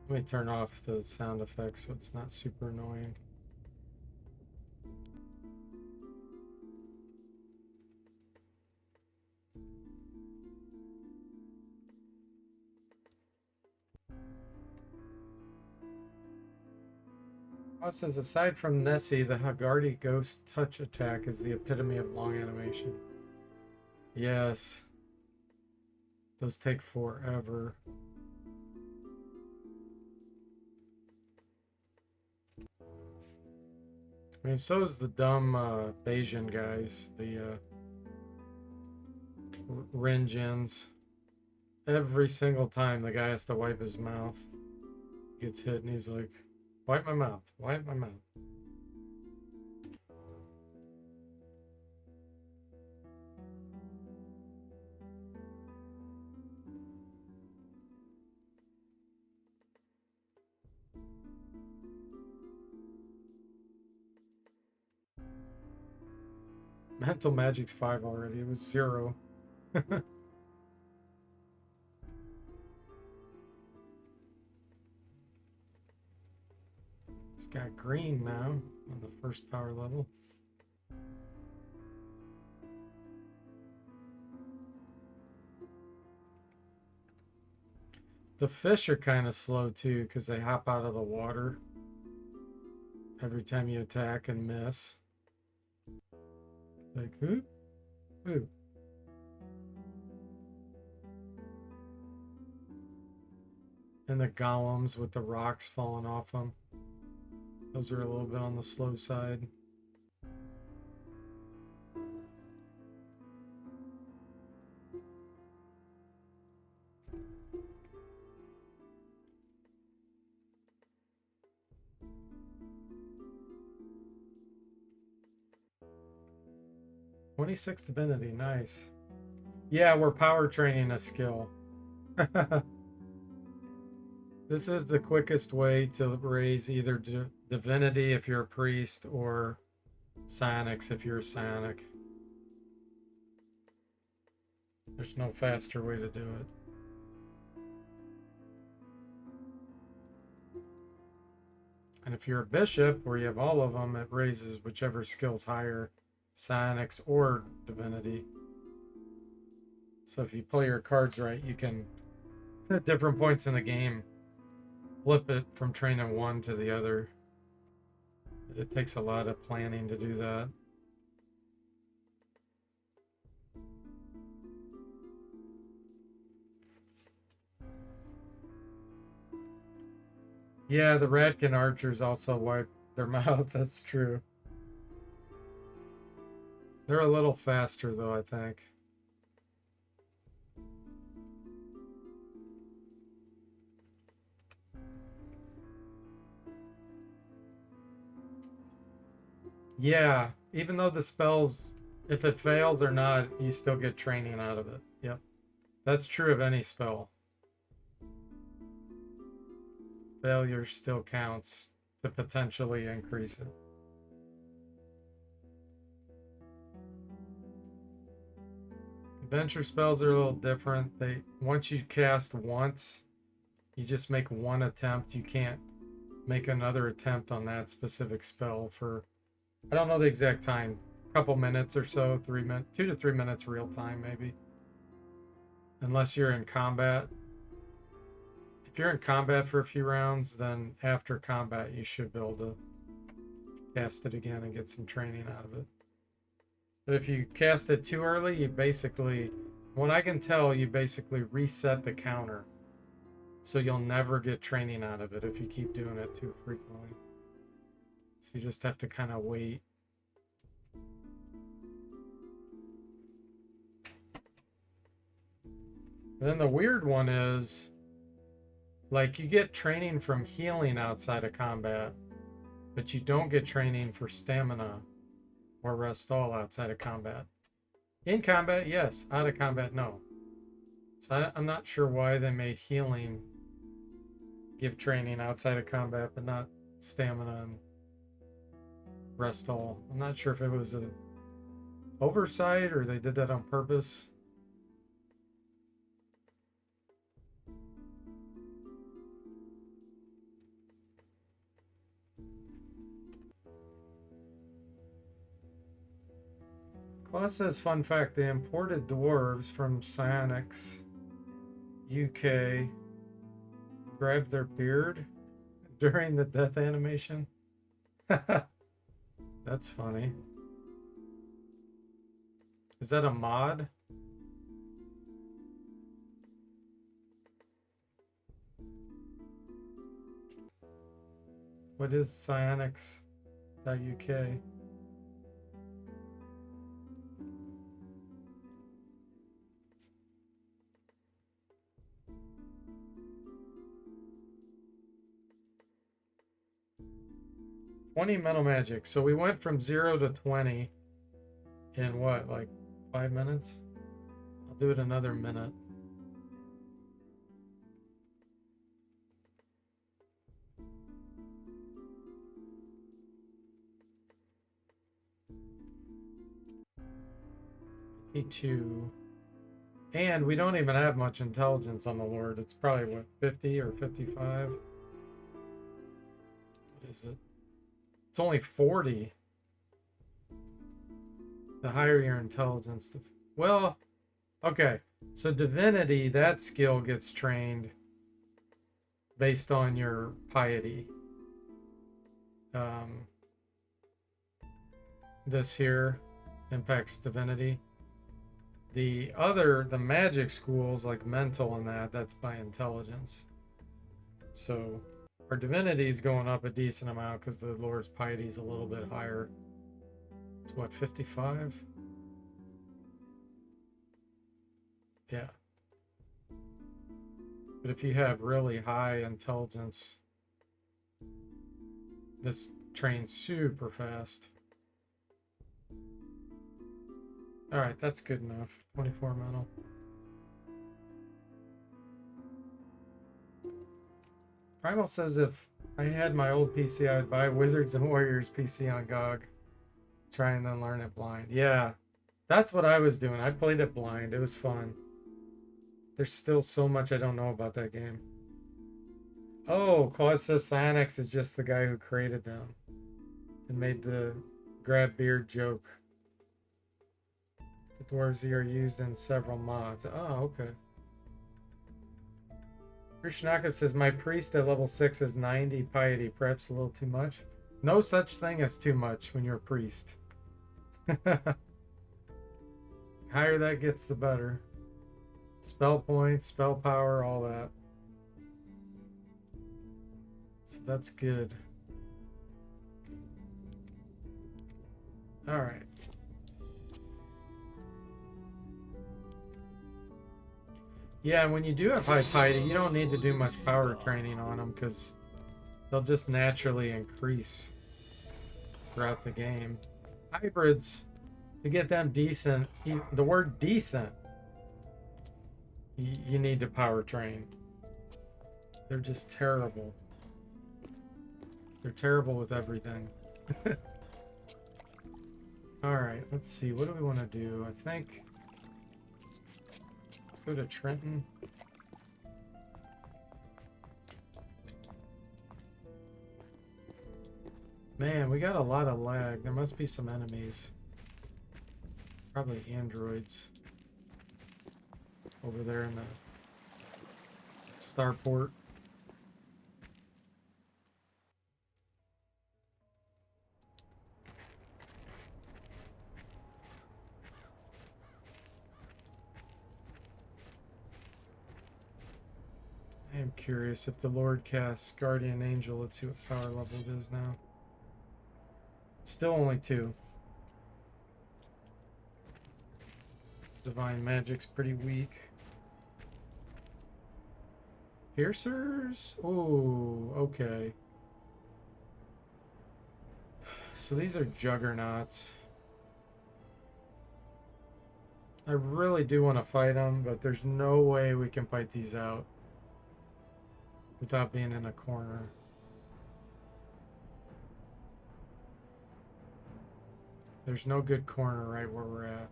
Let me turn off the sound effects so it's not super annoying. Oh, it says aside from Nessie, the Hagardi Ghost Touch attack is the epitome of long animation. Yes. Those take forever. I mean, so is the dumb Bayesian guys, the Renjins. Every single time the guy has to wipe his mouth, gets hit, and he's like, wipe my mouth, wipe my mouth. Mental magic's 5 already. It was 0. It's got green now on the first power level. The fish are kind of slow too because they hop out of the water every time you attack and miss. Like, whoop, whoop. And the golems with the rocks falling off them. Those are a little bit on the slow side. "26 divinity, nice." Yeah, we're power training a skill. This is the quickest way to raise either divinity if you're a priest or psionics if you're a psionic. There's no faster way to do it. And if you're a bishop where you have all of them, it raises whichever skill's higher, psionics or divinity. So if you play your cards right, you can, at different points in the game, flip it from training one to the other. It takes a lot of planning to do that. Yeah, the Radkin archers also wipe their mouth. That's true. They're a little faster though, I think. Yeah, even though the spells, if it fails or not, you still get training out of it. Yep. That's true of any spell. Failure still counts to potentially increase it. Adventure spells are a little different. Once you cast once, you just make one attempt. You can't make another attempt on that specific spell for, I don't know the exact time, a couple minutes or so, 3 minutes, 2 to 3 minutes real time maybe. Unless you're in combat. If you're in combat for a few rounds, then after combat you should be able to cast it again and get some training out of it. But if you cast it too early, you basically, when I can tell, you basically reset the counter. So you'll never get training out of it if you keep doing it too frequently. So you just have to kind of wait. And then the weird one is, like, you get training from healing outside of combat, but you don't get training for stamina or rest all outside of combat. In combat, yes. Out of combat, no. So I'm not sure why they made healing give training outside of combat, but not stamina and rest all. I'm not sure if it was an oversight or they did that on purpose. Claus says, fun fact, they imported dwarves from Psionics, UK, grabbed their beard during the death animation. That's funny. Is that a mod? What is psionics.uk? "20 mental magic." So we went from 0 to 20 in what, like 5 minutes? I'll do it another minute. E2. And we don't even have much intelligence on the Lord. It's probably, what, 50 or 55? What is it? It's only 40. The higher your intelligence, the... Well, okay. So divinity, that skill gets trained based on your piety. This here impacts divinity. The magic schools like mental and that's by intelligence. So our divinity is going up a decent amount because the Lord's piety is a little bit higher. It's what, 55? Yeah. But if you have really high intelligence, this trains super fast. Alright, that's good enough. 24 mental. Primal says if I had my old PC, I would buy Wizards and Warriors PC on GOG. Try and then learn it blind. Yeah, that's what I was doing. I played it blind. It was fun. There's still so much I don't know about that game. Oh, Claus says Cyanix is just the guy who created them and made the grab beard joke. The dwarves are used in several mods. Oh, okay. Krishnaka says, my priest at level 6 is 90 piety. Perhaps a little too much. No such thing as too much when you're a priest. Higher that gets, the better. Spell points, spell power, all that. So that's good. All right. Yeah, when you do have high piety, you don't need to do much power training on them because they'll just naturally increase throughout the game. Hybrids, to get them decent, the word decent, you need to power train. They're just terrible. They're terrible with everything. Alright, let's see. What do we want to do? I think... Let's go to Trenton. Man, we got a lot of lag. There must be some enemies. Probably androids. Over there in the starport. I am curious if the Lord casts Guardian Angel. Let's see what power level it is now. Still only 2. This divine magic's pretty weak. Piercers? Ooh, okay. So these are juggernauts. I really do want to fight them, but there's no way we can fight these out without being in a corner. There's no good corner right where we're at.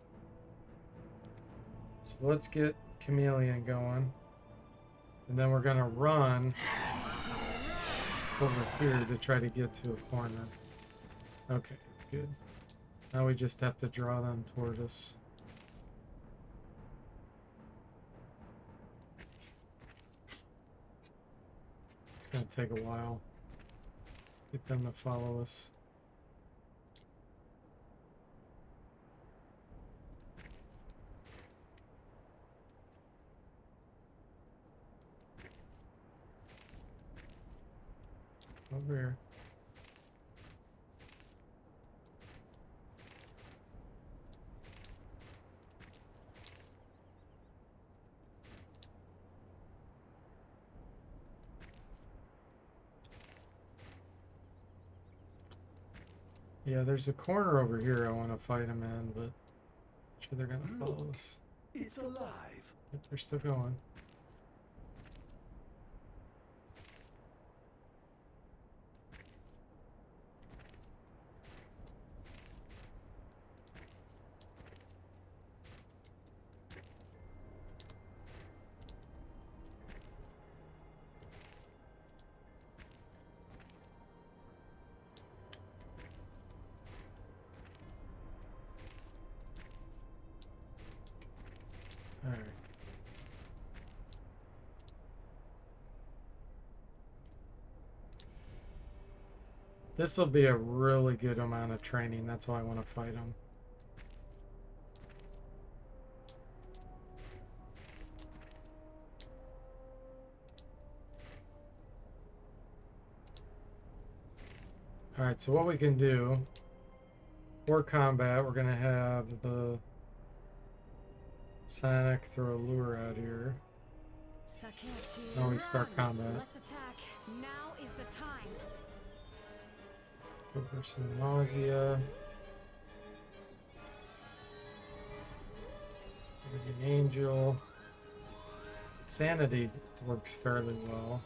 So let's get Chameleon going. And then we're going to run over here to try to get to a corner. Okay, good. Now we just have to draw them toward us. It's going to take a while. Get them to follow us. Over here. Yeah, there's a corner over here I want to fight them in, but I'm sure they're going to follow us. It's alive. But they're still going. Alright. This will be a really good amount of training. That's why I want to fight him. Alright, so what we can do for combat, we're going to have the Sonic throw a lure out here. Now we start combat. Let's attack. Now is the time. Go for some nausea. An angel. Sanity works fairly well.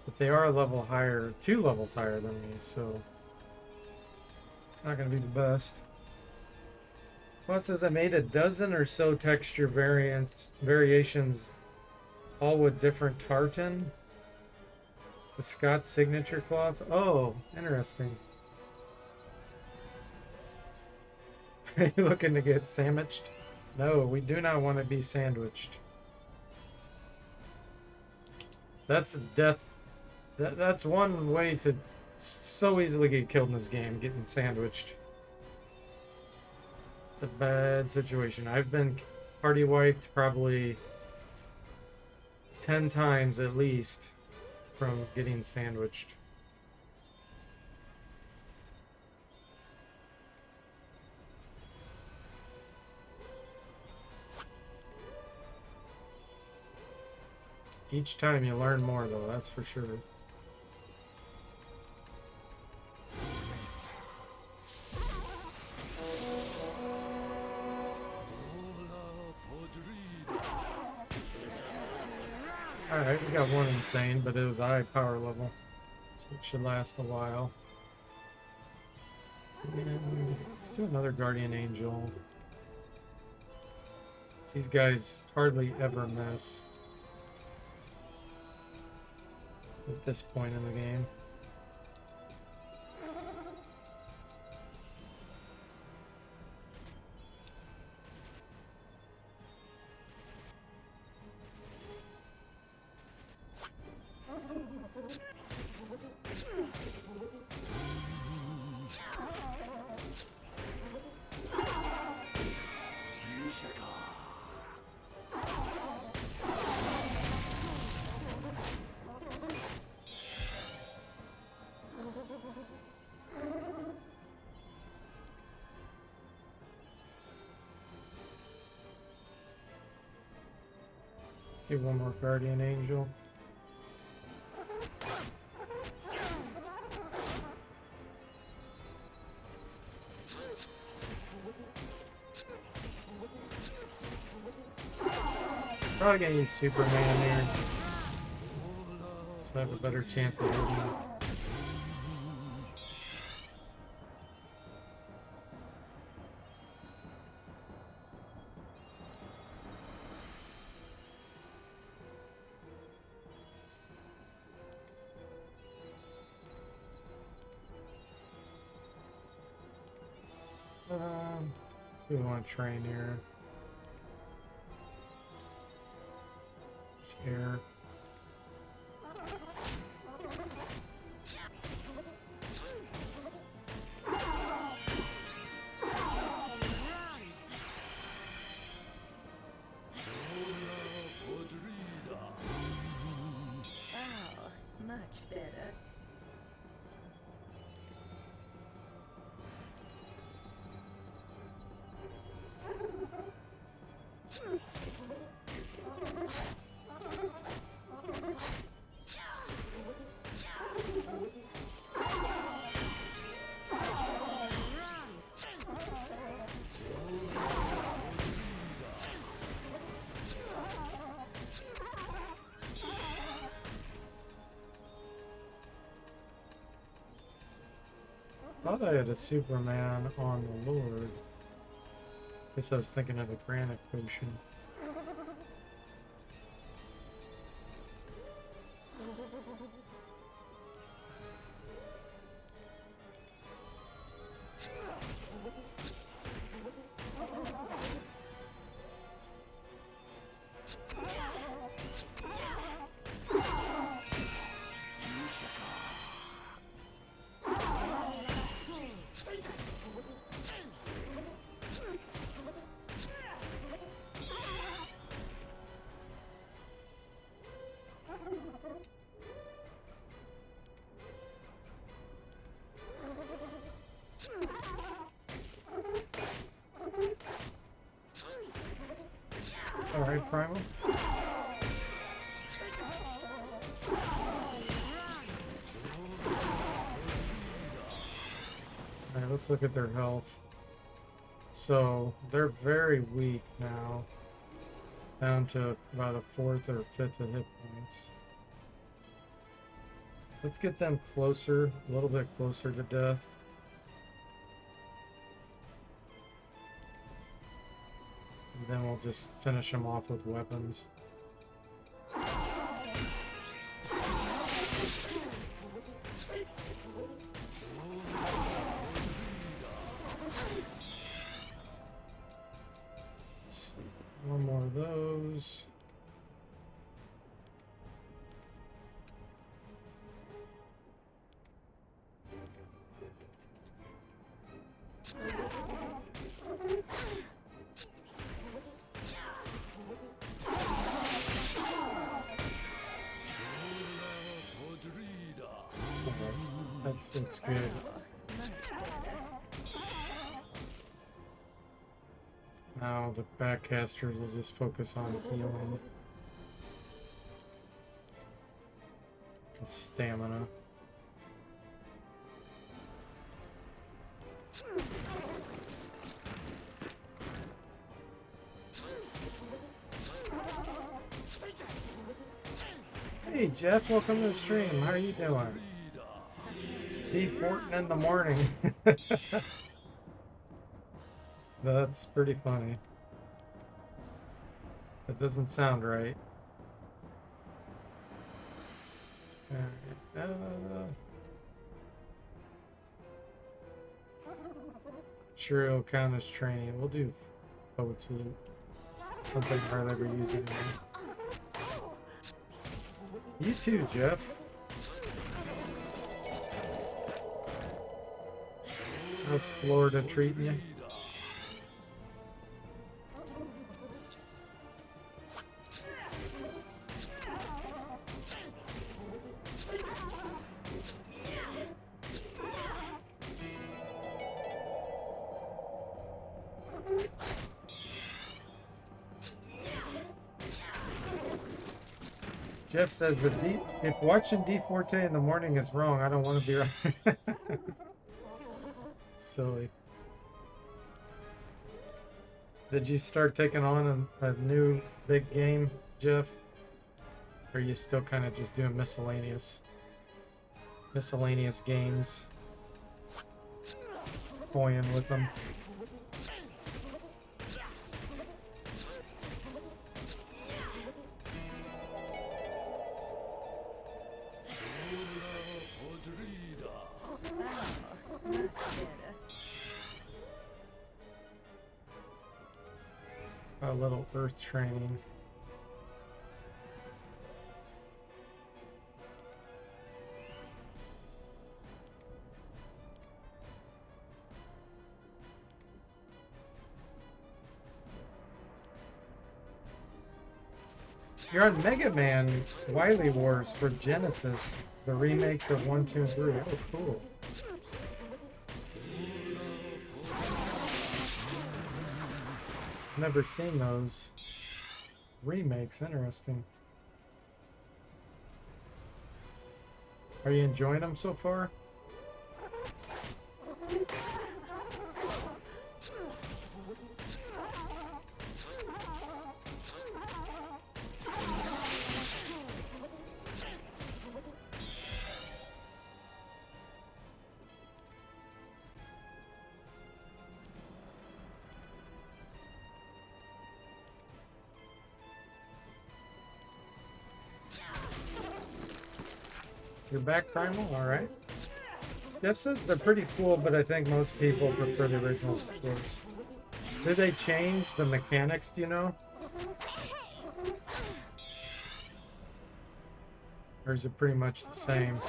But they are a level higher, 2 levels higher than me, so it's not going to be the best. Plus, as I made a dozen or so texture variations, all with different tartan. The Scott signature cloth. Oh, interesting. Are you looking to get sandwiched? No, we do not want to be sandwiched. That's death. That's one way to so easily get killed in this game, getting sandwiched. It's a bad situation. I've been party wiped probably 10 times at least from getting sandwiched. Each time you learn more though, that's for sure. Alright, we got one insane, but it was a high power level, so it should last a while. And let's do another Guardian Angel. These guys hardly ever miss at this point in the game. Give one more Guardian Angel. Probably gonna use Superman here, so I have a better chance of hitting him. We want to train here. It's here. Wow, much better. Thought I had a Superman on the Lord. Guess I was thinking of a Granite Potion. Alright, Primal. Alright, let's look at their health. So, they're very weak now. Down to about a fourth or fifth of hit points. Let's get them closer, a little bit closer to death. And then we'll just finish them off with weapons. One more of those. That looks good. Now the backcasters will just focus on healing and stamina. Hey Jeff, welcome to the stream. How are you doing? D14 in the morning. That's pretty funny. That doesn't sound right. Sure, it'll count as training. We'll do Poet's Loot. Something hard ever use anymore. You too, Jeff. How's Florida treating you? Jeff says if watching D14 in the morning is wrong, I don't want to be right. Silly. Did you start taking on a new big game, Jeff? Or are you still kind of just doing miscellaneous games? Toying with them? A little earth training. You're on Mega Man Wily Wars for Genesis, the remakes of 1, 2, and 3. Oh, cool. Never seen those remakes. Interesting. Are you enjoying them so far? You're back, Primal? Alright. Jeff says they're pretty cool, but I think most people prefer the originals, of course. Did they change the mechanics, do you know? Or is it pretty much the same?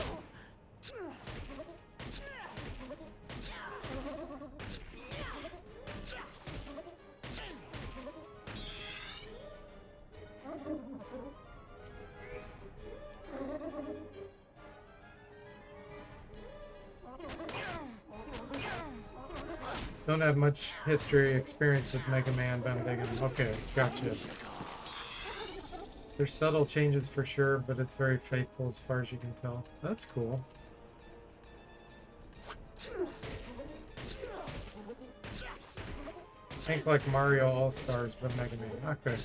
Don't have much history experience with Mega Man, but I'm digging. Okay, gotcha. There's subtle changes for sure, but it's very faithful as far as you can tell. That's cool. Think like Mario All-Stars, but Mega Man. Okay.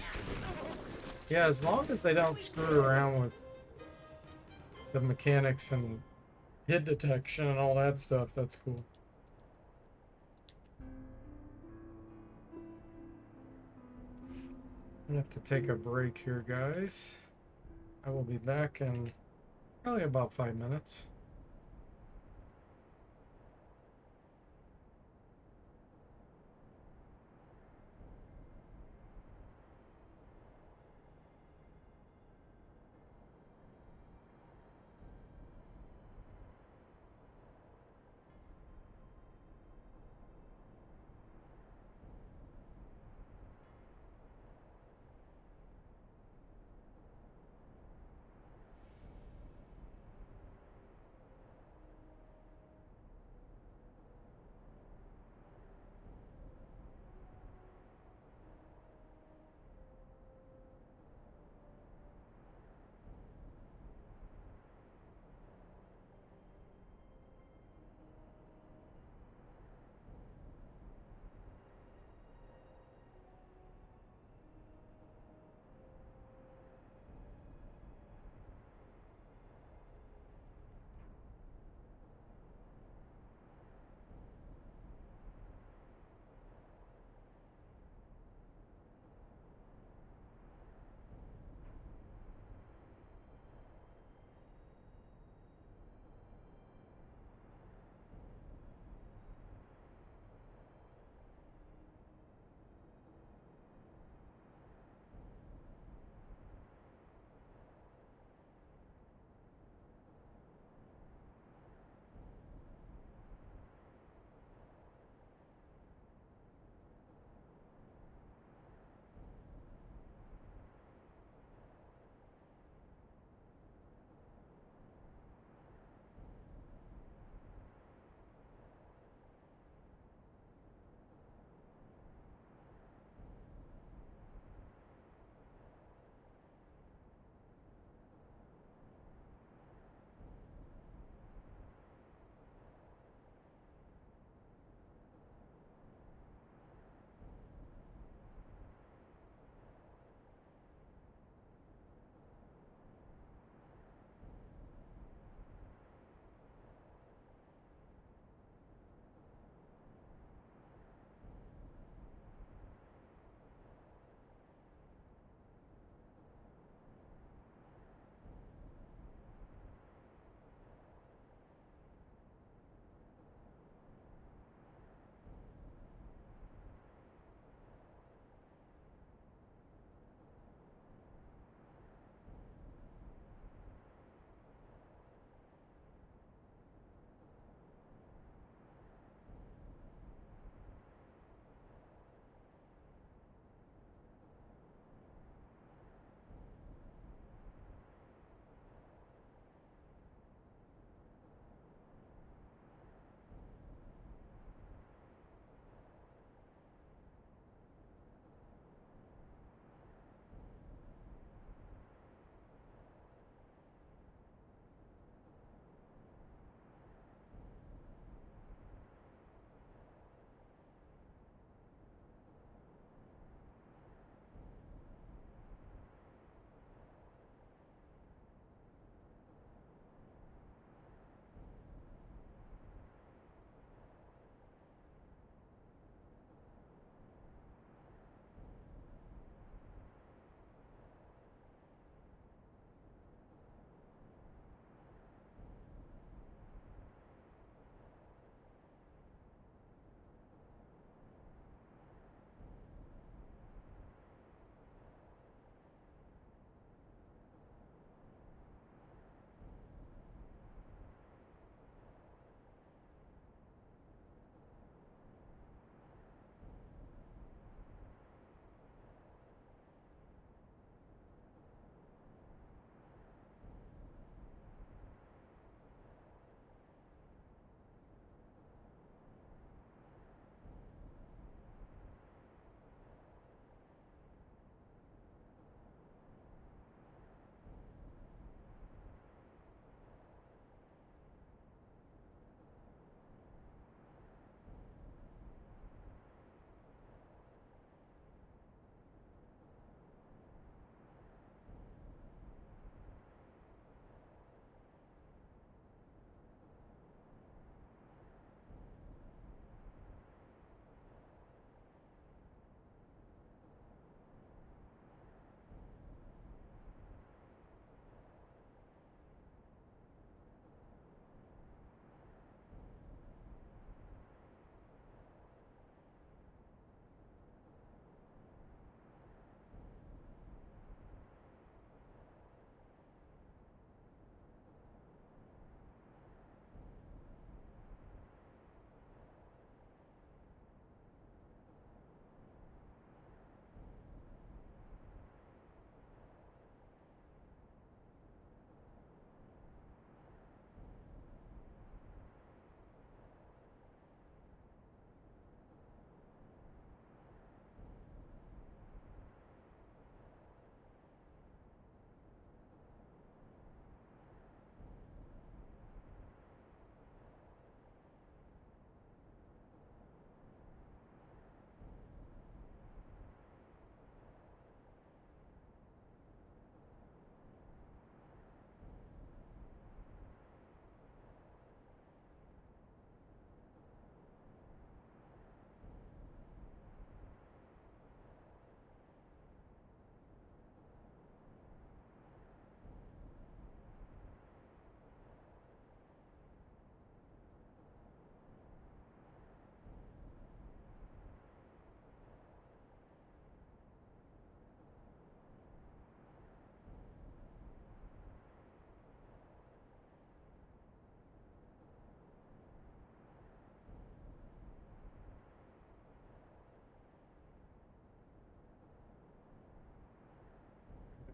Yeah, as long as they don't screw around with the mechanics and hit detection and all that stuff, that's cool. I'm gonna have to take a break here, guys. I will be back in probably about 5 minutes.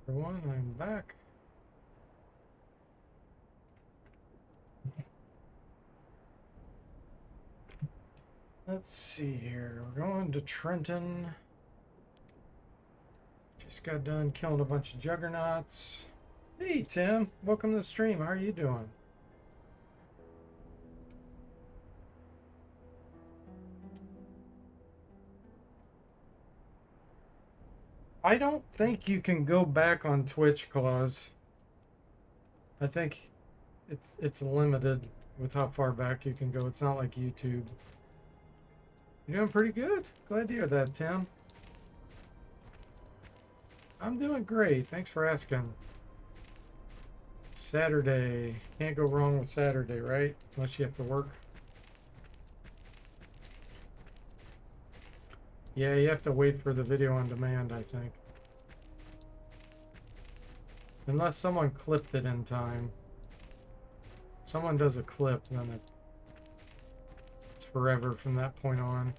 Everyone, I'm back. Let's see here. We're going to Trenton. Just got done killing a bunch of juggernauts. Hey, Tim. Welcome to the stream. How are you doing? I don't think you can go back on Twitch, Claus. I think it's limited with how far back you can go. It's not like YouTube. You're doing pretty good. Glad to hear that, Tim. I'm doing great. Thanks for asking. Saturday. Can't go wrong with Saturday, right? Unless you have to work. Yeah, you have to wait for the video on demand, I think. Unless someone clipped it in time. If someone does a clip, then it's forever from that point on.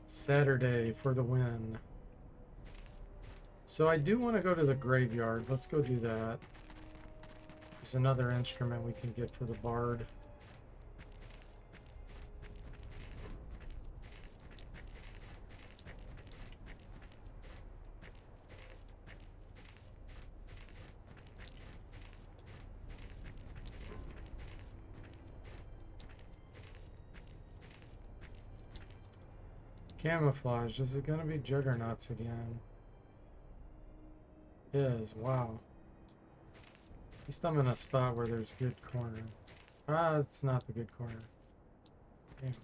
Saturday for the win. So I do want to go to the graveyard. Let's go do that. There's another instrument we can get for the bard. Camouflage. Is it going to be juggernauts again? It is. Wow. At least I'm in a spot where there's good corner. Ah, it's not the good corner. Damn. I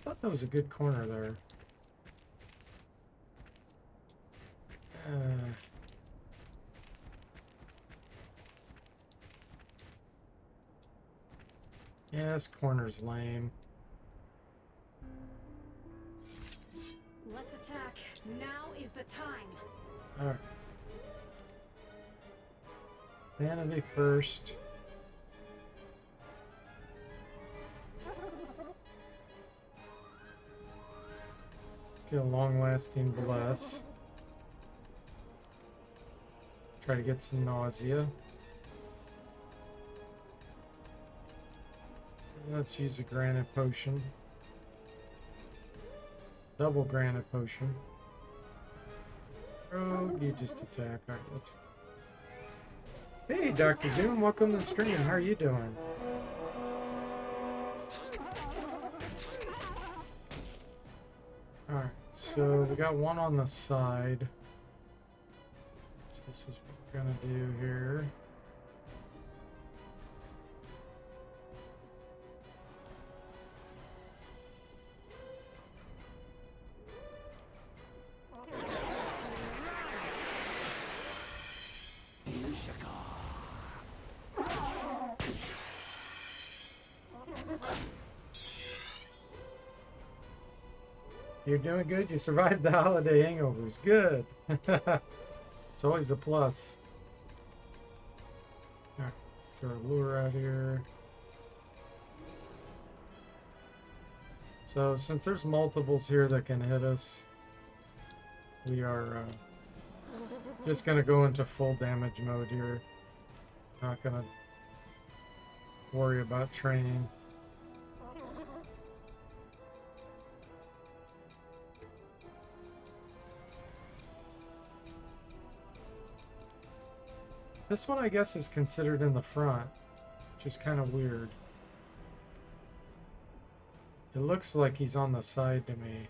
thought that was a good corner there. Yeah, this corner's lame. Let's attack. Now is the time. Alright. Sanity first. Let's get a long-lasting bless. Try to get some nausea. Let's use a granite potion. Double granite potion. Oh, you just attack. Alright, that's fine. Hey, Dr. Doom, welcome to the stream. How are you doing? Alright, so we got one on the side. So this is what we're gonna do here. You're doing good. You survived the holiday hangovers. Good. It's always a plus. All right, let's throw a lure out here. So since there's multiples here that can hit us, we are just going to go into full damage mode here. Not going to worry about training. This one, I guess, is considered in the front, which is kind of weird. It looks like he's on the side to me.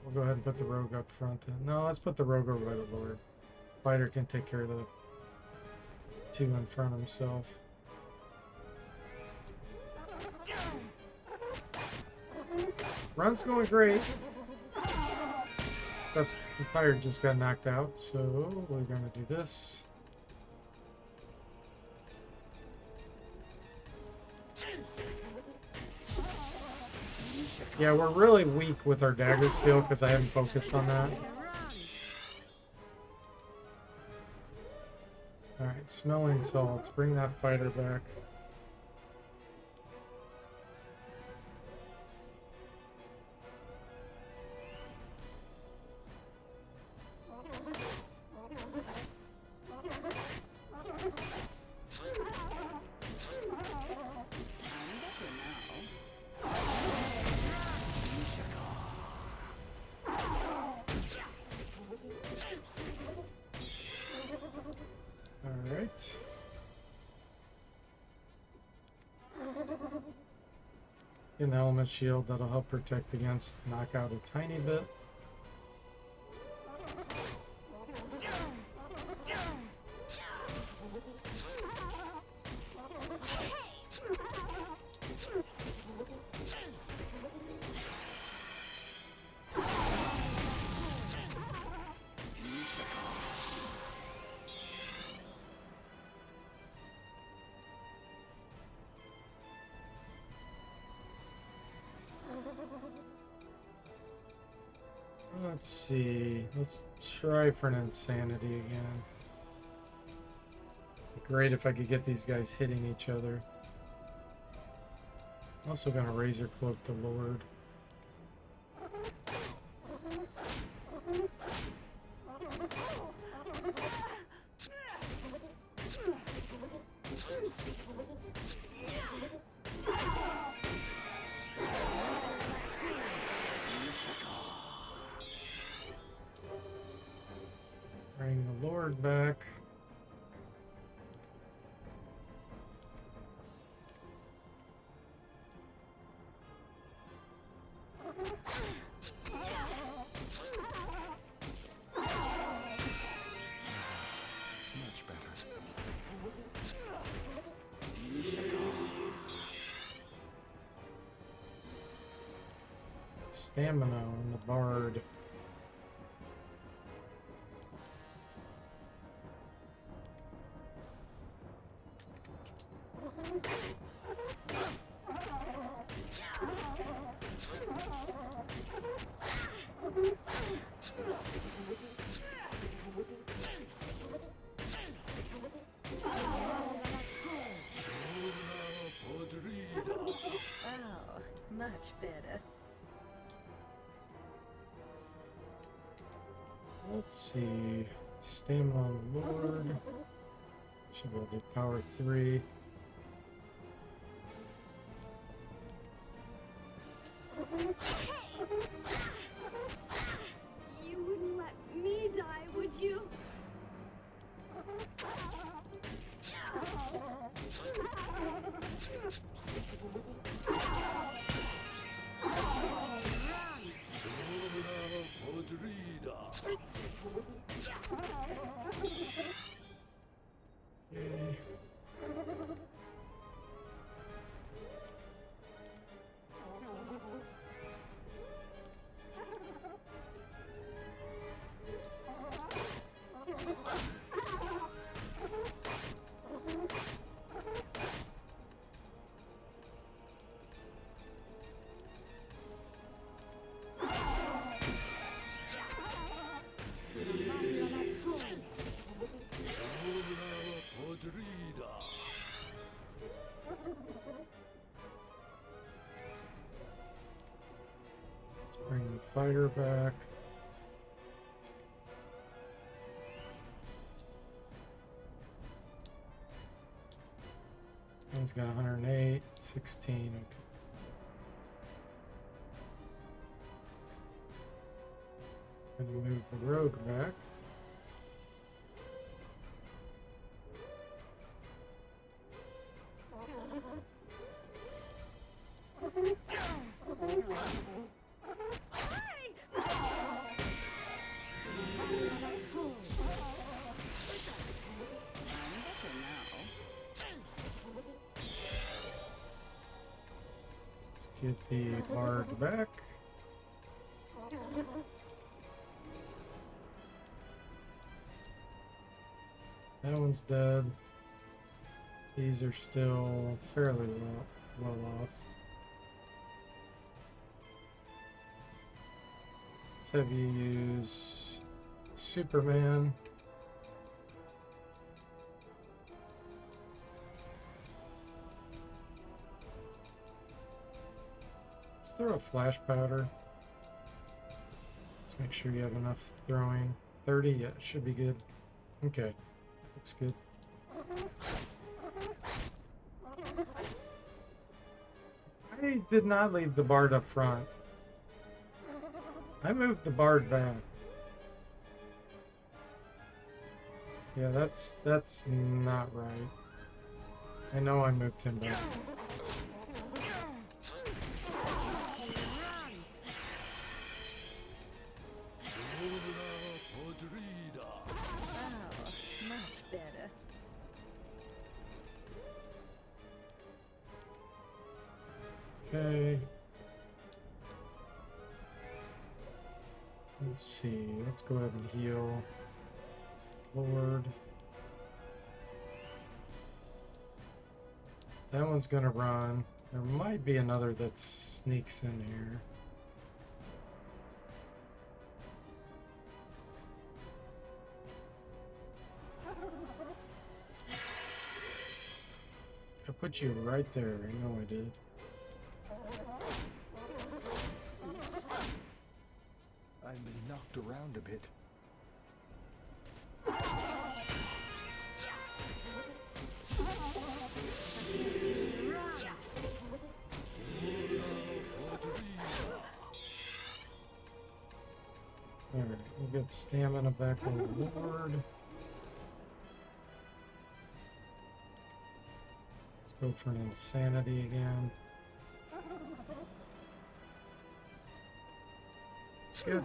We'll go ahead and put the rogue up front. No, let's put the rogue over by the Lord. Fighter can take care of the two in front of himself. Run's going great. Except the fire just got knocked out, so we're going to do this. Yeah, we're really weak with our dagger skill because I haven't focused on that. Alright, smelling salts. Bring that fighter back. An element shield that'll help protect against knockout a tiny bit. Let's see. Let's try for an insanity again. Great if I could get these guys hitting each other. Also gonna razor cloak the Lord. Bring the Lord back. Much better. Stamina on the Bard. Oh, much better. Let's see. Stamina on the Lord. Should be able to do power 3. You wouldn't let me die, would you? Okay. Let's bring the fighter back. He's got 108, 16. Okay. Gonna move the rogue back. Let's get the bard back. That one's dead. These are still fairly well off. Let's have you use Superman. Let's throw a flash powder. Let's make sure you have enough throwing. 30, yeah, it should be good. Okay, looks good. I did not leave the bard up front. I moved the bard back. Yeah, that's not right. I know I moved him back. Okay. Let's see. Let's go ahead and heal. Lord. That one's gonna run. There might be another that sneaks in here. I put you right there. I know I did. I've been knocked around a bit. Alright, we'll get stamina back on the Lord. Let's go for an insanity again. It's good.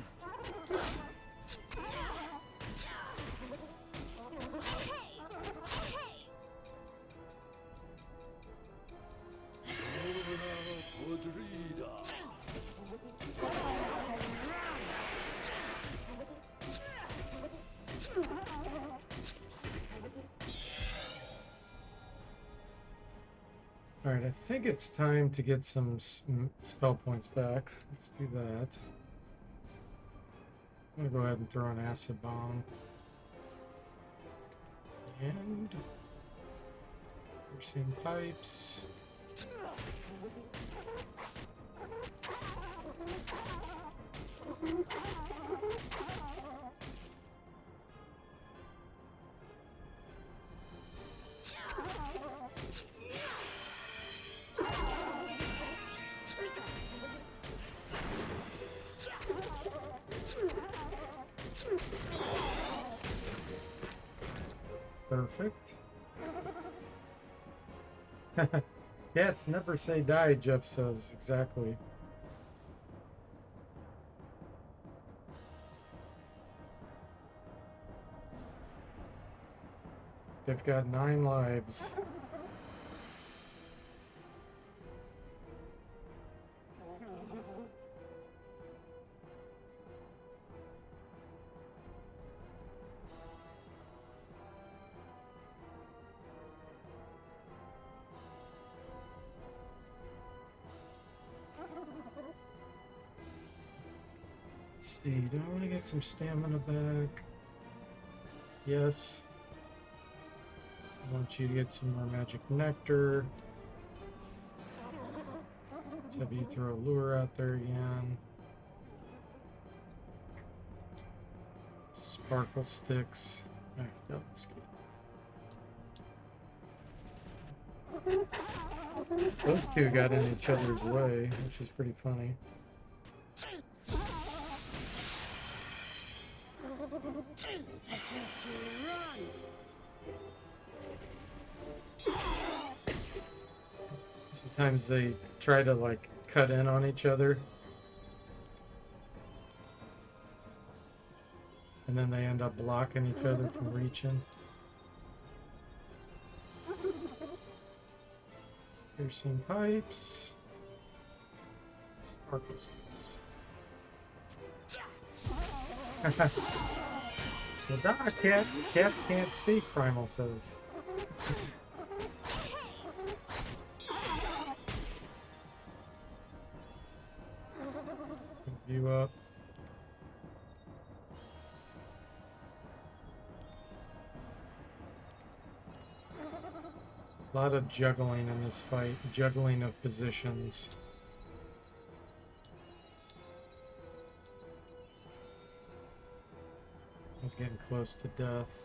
Alright, I think it's time to get some spell points back. Let's do that. I'm gonna go ahead and throw an acid bomb. And piercing pipes. Perfect. Cats never say die, Jeff says. Exactly. They've got 9 lives. Let's see, do I want to get some stamina back? Yes. I want you to get some more magic nectar. Let's have you throw a lure out there again. Sparkle sticks. Alright, no, let's get. Those two got in each other's way, which is pretty funny. Sometimes they try to like cut in on each other, and then they end up blocking each other from reaching. Piercing pipes. Sparkle sticks. Well, Doc, cats can't speak, Primal says. View up. A lot of juggling in this fight, juggling of positions. I was getting close to death.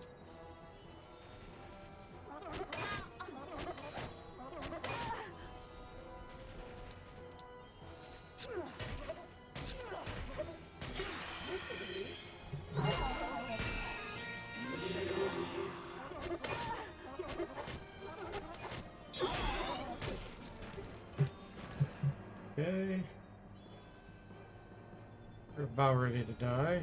Okay. We're about ready to die.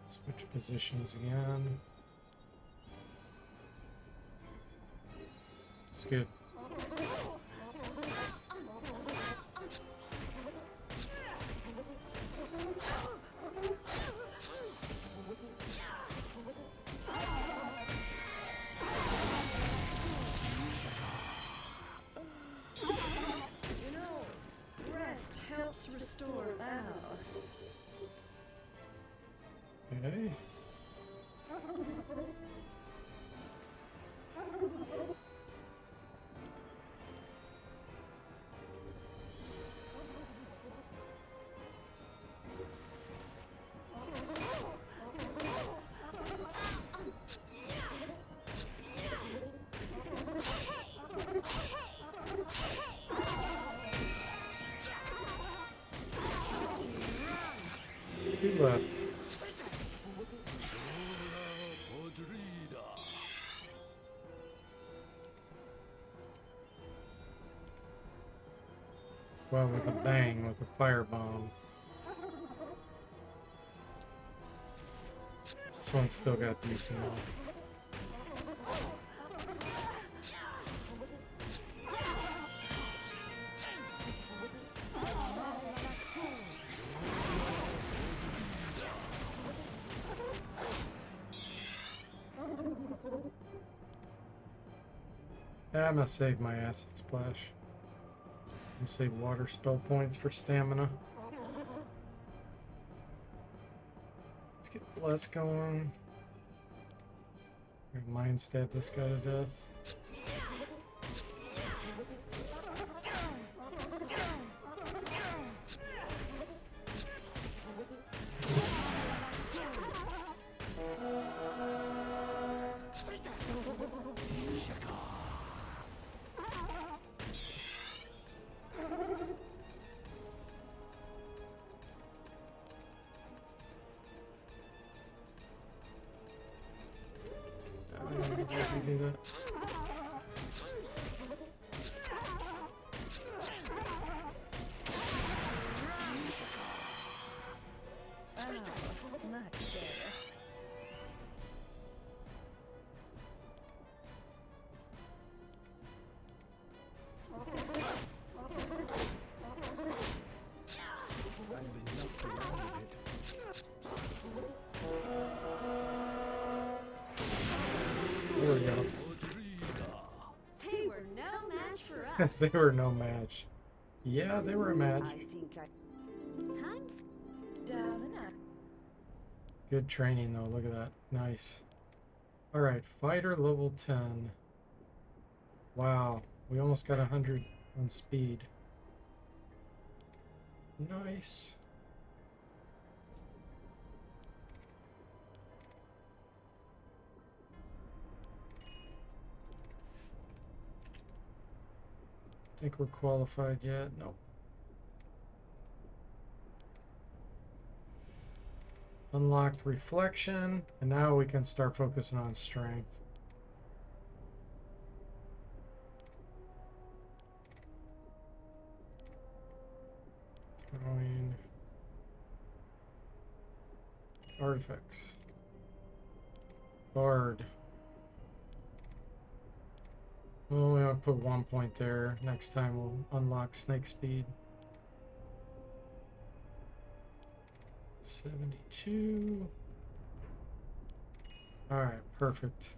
Switch positions again. It's good. You know, rest helps restore Al. Okay. He left. Well, with a bang, with a firebomb. This one's still got decent health. I'm gonna save my acid splash. I'm gonna save water spell points for stamina. Let's get Bless going. Mind stab this guy to death. Did you do that? Oh, much better. I've been knocked around a bit. There we go. They were no match for us. They were no match. Yeah, they were a match. I think I... Time down and up. Good training though, look at that. Nice. Alright, fighter level 10. Wow, we almost got 100 on speed. Nice. Think we're qualified yet? Nope. Unlocked reflection, and now we can start focusing on strength. Throwing artifacts. Bard. Well, we want to put 1 point there. Next time we'll unlock snake speed. 72. Alright, perfect.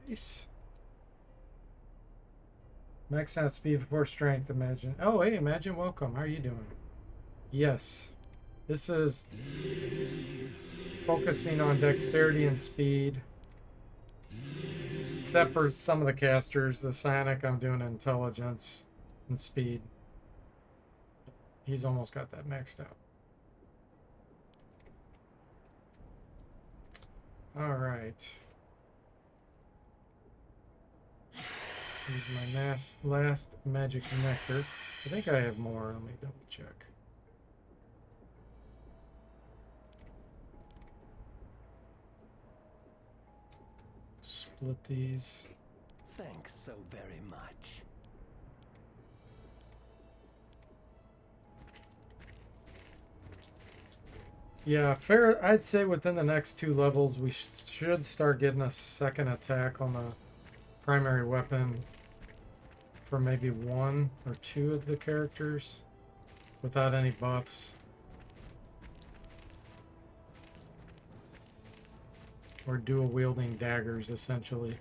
Nice. Max out speed before strength, imagine. Oh, hey, imagine, welcome. How are you doing? Yes. This is focusing on dexterity and speed. Except for some of the casters. The Psionic, I'm doing intelligence and speed. He's almost got that maxed out. Alright. Use my last magic nectar. I think I have more. Let me double check. Split these. Thanks so very much. Yeah, fair. I'd say within the next 2 levels, we should start getting a second attack on the primary weapon for maybe 1 or 2 of the characters without any buffs. Or dual wielding daggers, essentially.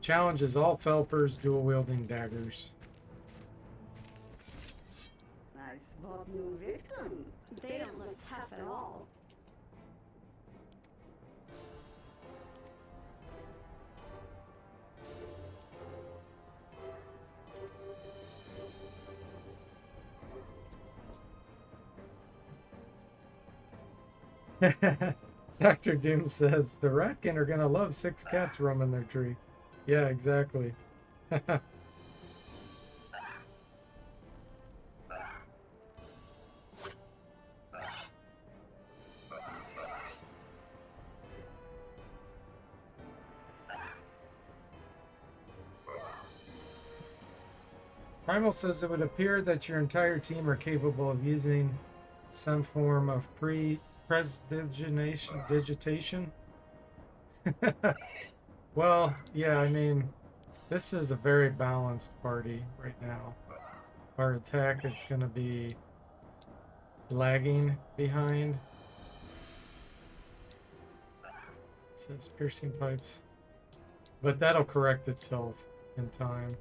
Challenge is all Felpers dual wielding daggers. I spot new victim. They don't look tough at all. Dr. Doom says the Ratkin are gonna love 6 cats roaming their tree. Yeah, exactly. Primal says it would appear that your entire team are capable of using some form of digitation. Well, yeah, I mean, this is a very balanced party right now. Our attack is going to be lagging behind. It says piercing pipes. But that'll correct itself in time.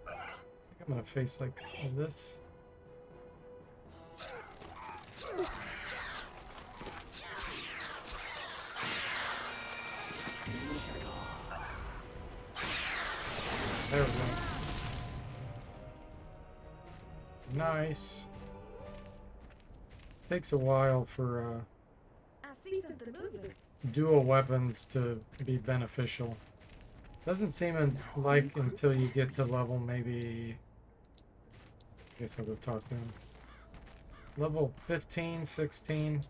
I think I'm going to face like this. There we go. Nice. Takes a while for I see something moving. dual weapons to be beneficial. Doesn't seem like until you get to level maybe... I guess I'll go talk to him. Level 15, 16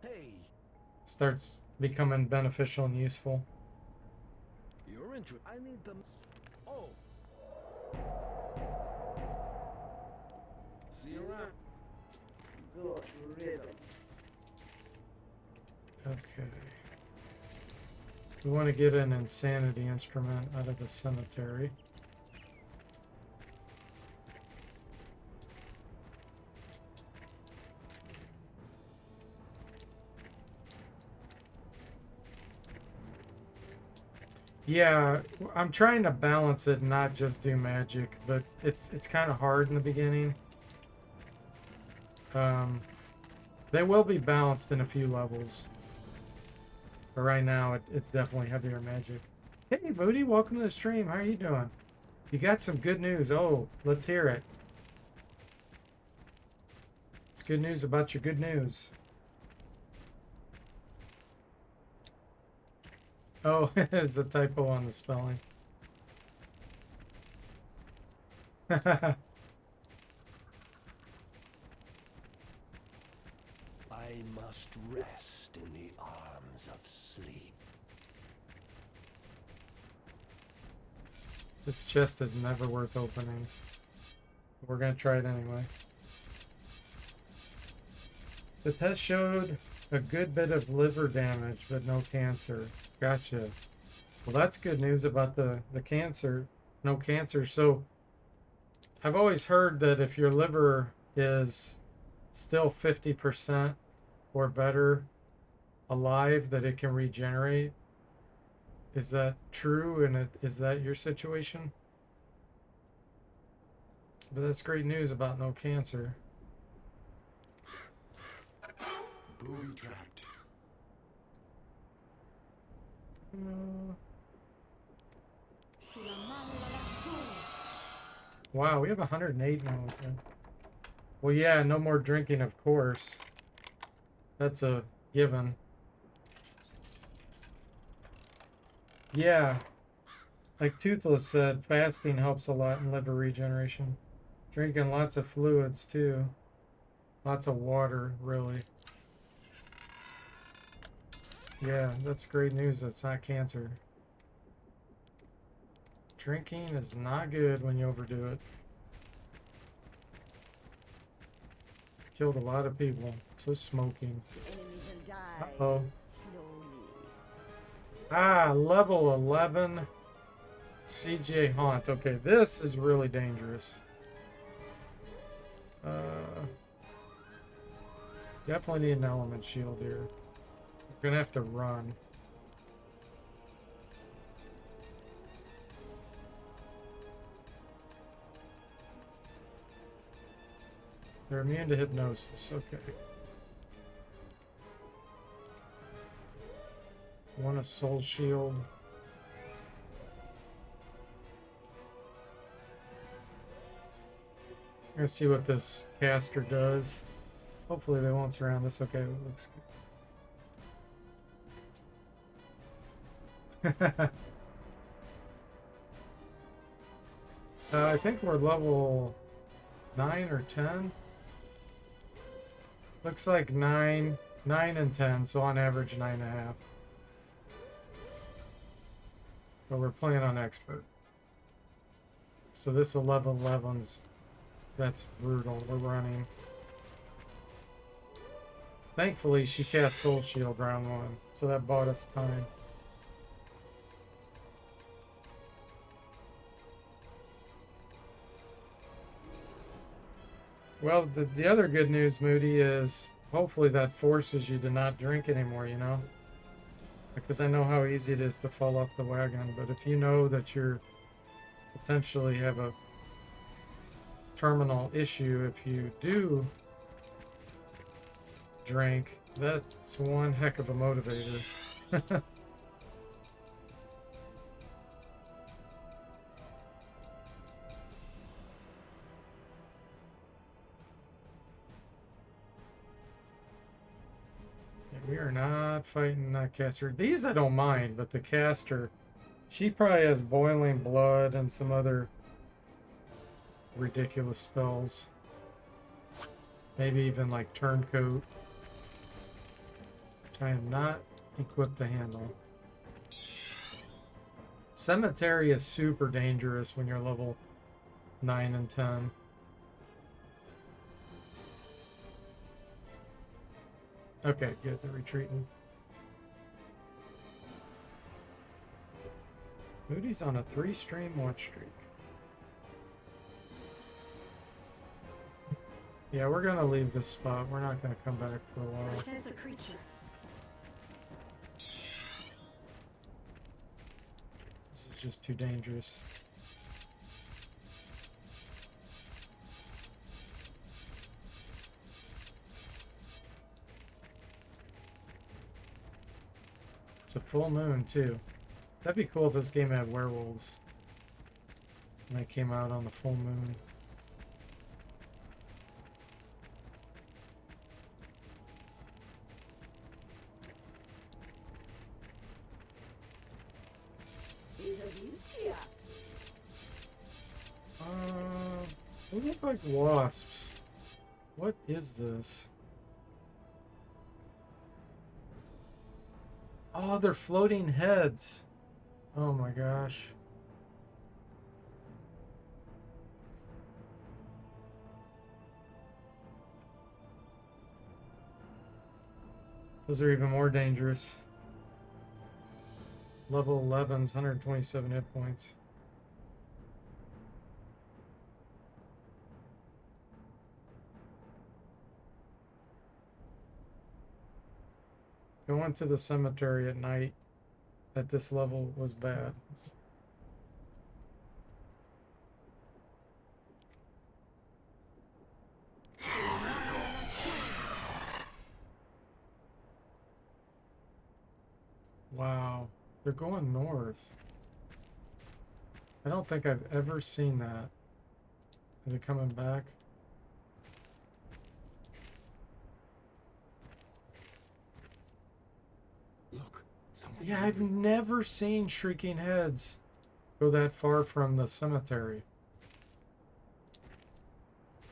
Hey, starts becoming beneficial and useful. you're interested. I need them. Oh. See you around. Good riddance. Okay. We want to get an insanity instrument out of the cemetery. Yeah, I'm trying to balance it, not just do magic, but it's kind of hard in the beginning. They will be balanced in a few levels. But right now, it's definitely heavier magic. Hey, Moody, welcome to the stream. How are you doing? You got some good news. Oh, let's hear it. It's good news about your good news. Oh, there's a typo on the spelling. I must rest in the arms of sleep. This chest is never worth opening. We're gonna try it anyway. The test showed a good bit of liver damage, but no cancer. Gotcha. Well, that's good news about the cancer. No cancer. So, I've always heard that if your liver is still 50% or better alive, that it can regenerate. Is that true? And is that your situation? But that's great news about no cancer. Booby trapped. Wow, we have 108 now. Well, yeah, no more drinking, of course. That's a given. Yeah. Like Toothless said, fasting helps a lot in liver regeneration. Drinking lots of fluids, too. Lots of water, really. Yeah, that's great news. That's not cancer. Drinking is not good when you overdo it. It's Killed a lot of people. So smoking. Enemies will die Uh-oh. slowly. Ah, level 11 CJ Haunt. Okay, this is really dangerous. Definitely need an element shield here. We're gonna have to run. They're immune to hypnosis. Okay. Want a soul shield. I'm gonna see what this caster does. Hopefully they won't surround us. Okay, it looks good. I think we're level 9 or 10. Looks like 9 and 10, so on average 9.5. But we're playing on expert. So this 11's, that's brutal. We're running. Thankfully, she cast Soul Shield round 1, so that bought us time. Well, the other good news, Moody, is hopefully that forces you to not drink anymore, you know? Because I know how easy it is to fall off the wagon, but if you know that you're potentially have a terminal issue if you do drink, that's one heck of a motivator. We are not fighting that caster. These I don't mind, but the caster, she probably has boiling blood and some other ridiculous spells. Maybe even like turncoat, which I am not equipped to handle. Cemetery is super dangerous when you're level 9 and 10. Okay, good. They're retreating. Moody's on a 3-stream watch streak. Yeah, we're gonna leave this spot. We're not gonna come back for a while. Sense a creature. This is just too dangerous. It's a full moon too. That'd be cool if this game had werewolves. And they came out on the full moon. They look like wasps. What is this? Oh, they're floating heads. Oh my gosh. Those are even more dangerous. Level 11's 127 hit points. Going to the cemetery at night at this level was bad. Wow, they're going north. I don't think I've ever seen that. Are they coming back? Look, something. Yeah, I've never seen shrieking heads go that far from the cemetery.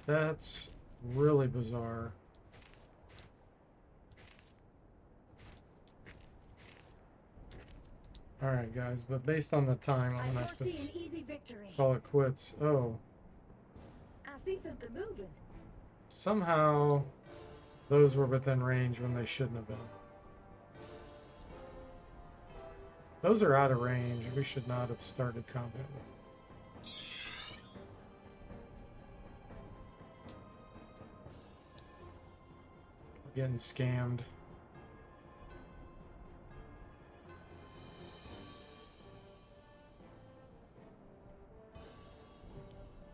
That's really bizarre. Alright guys, but based on the time, I'm I gonna have to foresee an easy victory. call it quits. Oh, I see something moving. Somehow, those were within range when they shouldn't have been. Those are out of range. We should not have started combat with. We're getting scammed.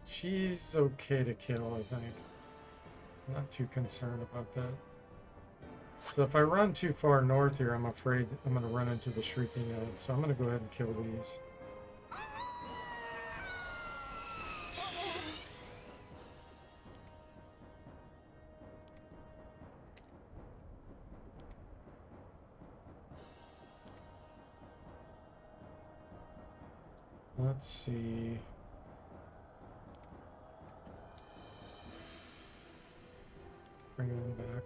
She's okay to kill, I think. Not too concerned about that. So if I run too far north here, I'm afraid I'm going to run into the Shrieking Head. So I'm going to go ahead and kill these. Let's see. Bring them back.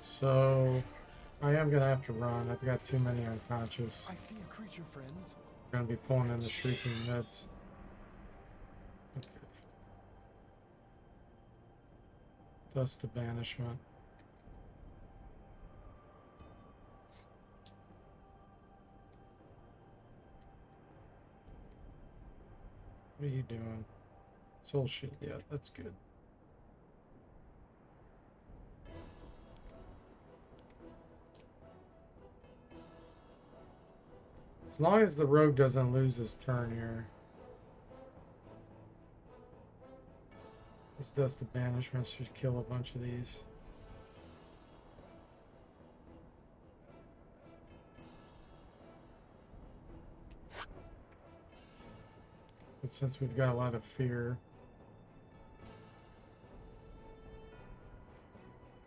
So I am gonna have to run. I've got too many unconscious. I see a creature, friends. I'm gonna be pulling in the Shrieking Heads. Okay. Dust of Banishment. What are you doing? Soul Shield, yeah, that's good. As long as the rogue doesn't lose his turn here. This Dust of Banishment should kill a bunch of these. But since we've got a lot of fear,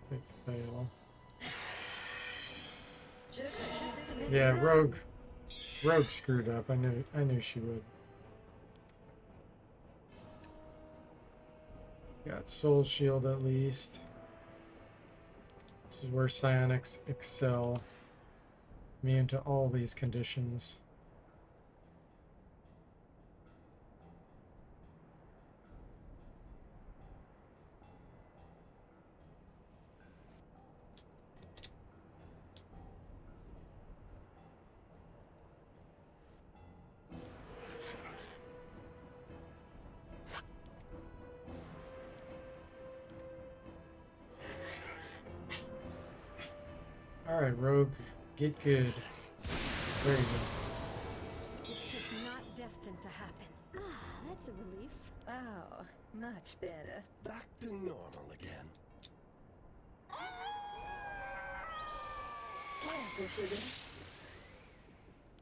could fail. Yeah, Rogue screwed up. I knew she would. Got Soul Shield at least. This is where psionics excel. Immune to all these conditions. Alright, Rogue, get good. There you go. It's just not destined to happen. Ah, that's a relief. Oh, much better. Back to normal again. Careful, sugar.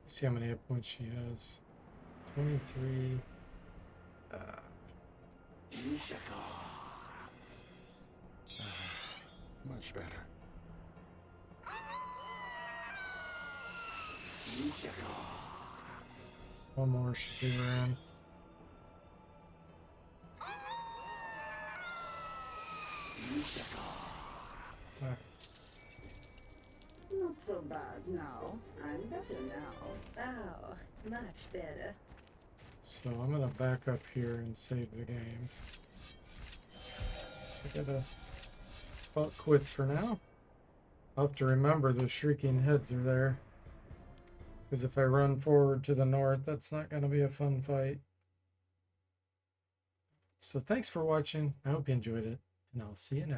See how many hit points she has. 23. Much better. One more should be around. Alright. Not so bad now. I'm better now. Oh, much better. So I'm gonna back up here and save the game. So I gotta call it quits for now. I'll have to remember the Shrieking Heads are there. Because if I run forward to the north, that's not gonna be a fun fight. So thanks for watching. I hope you enjoyed it, and I'll see you next time.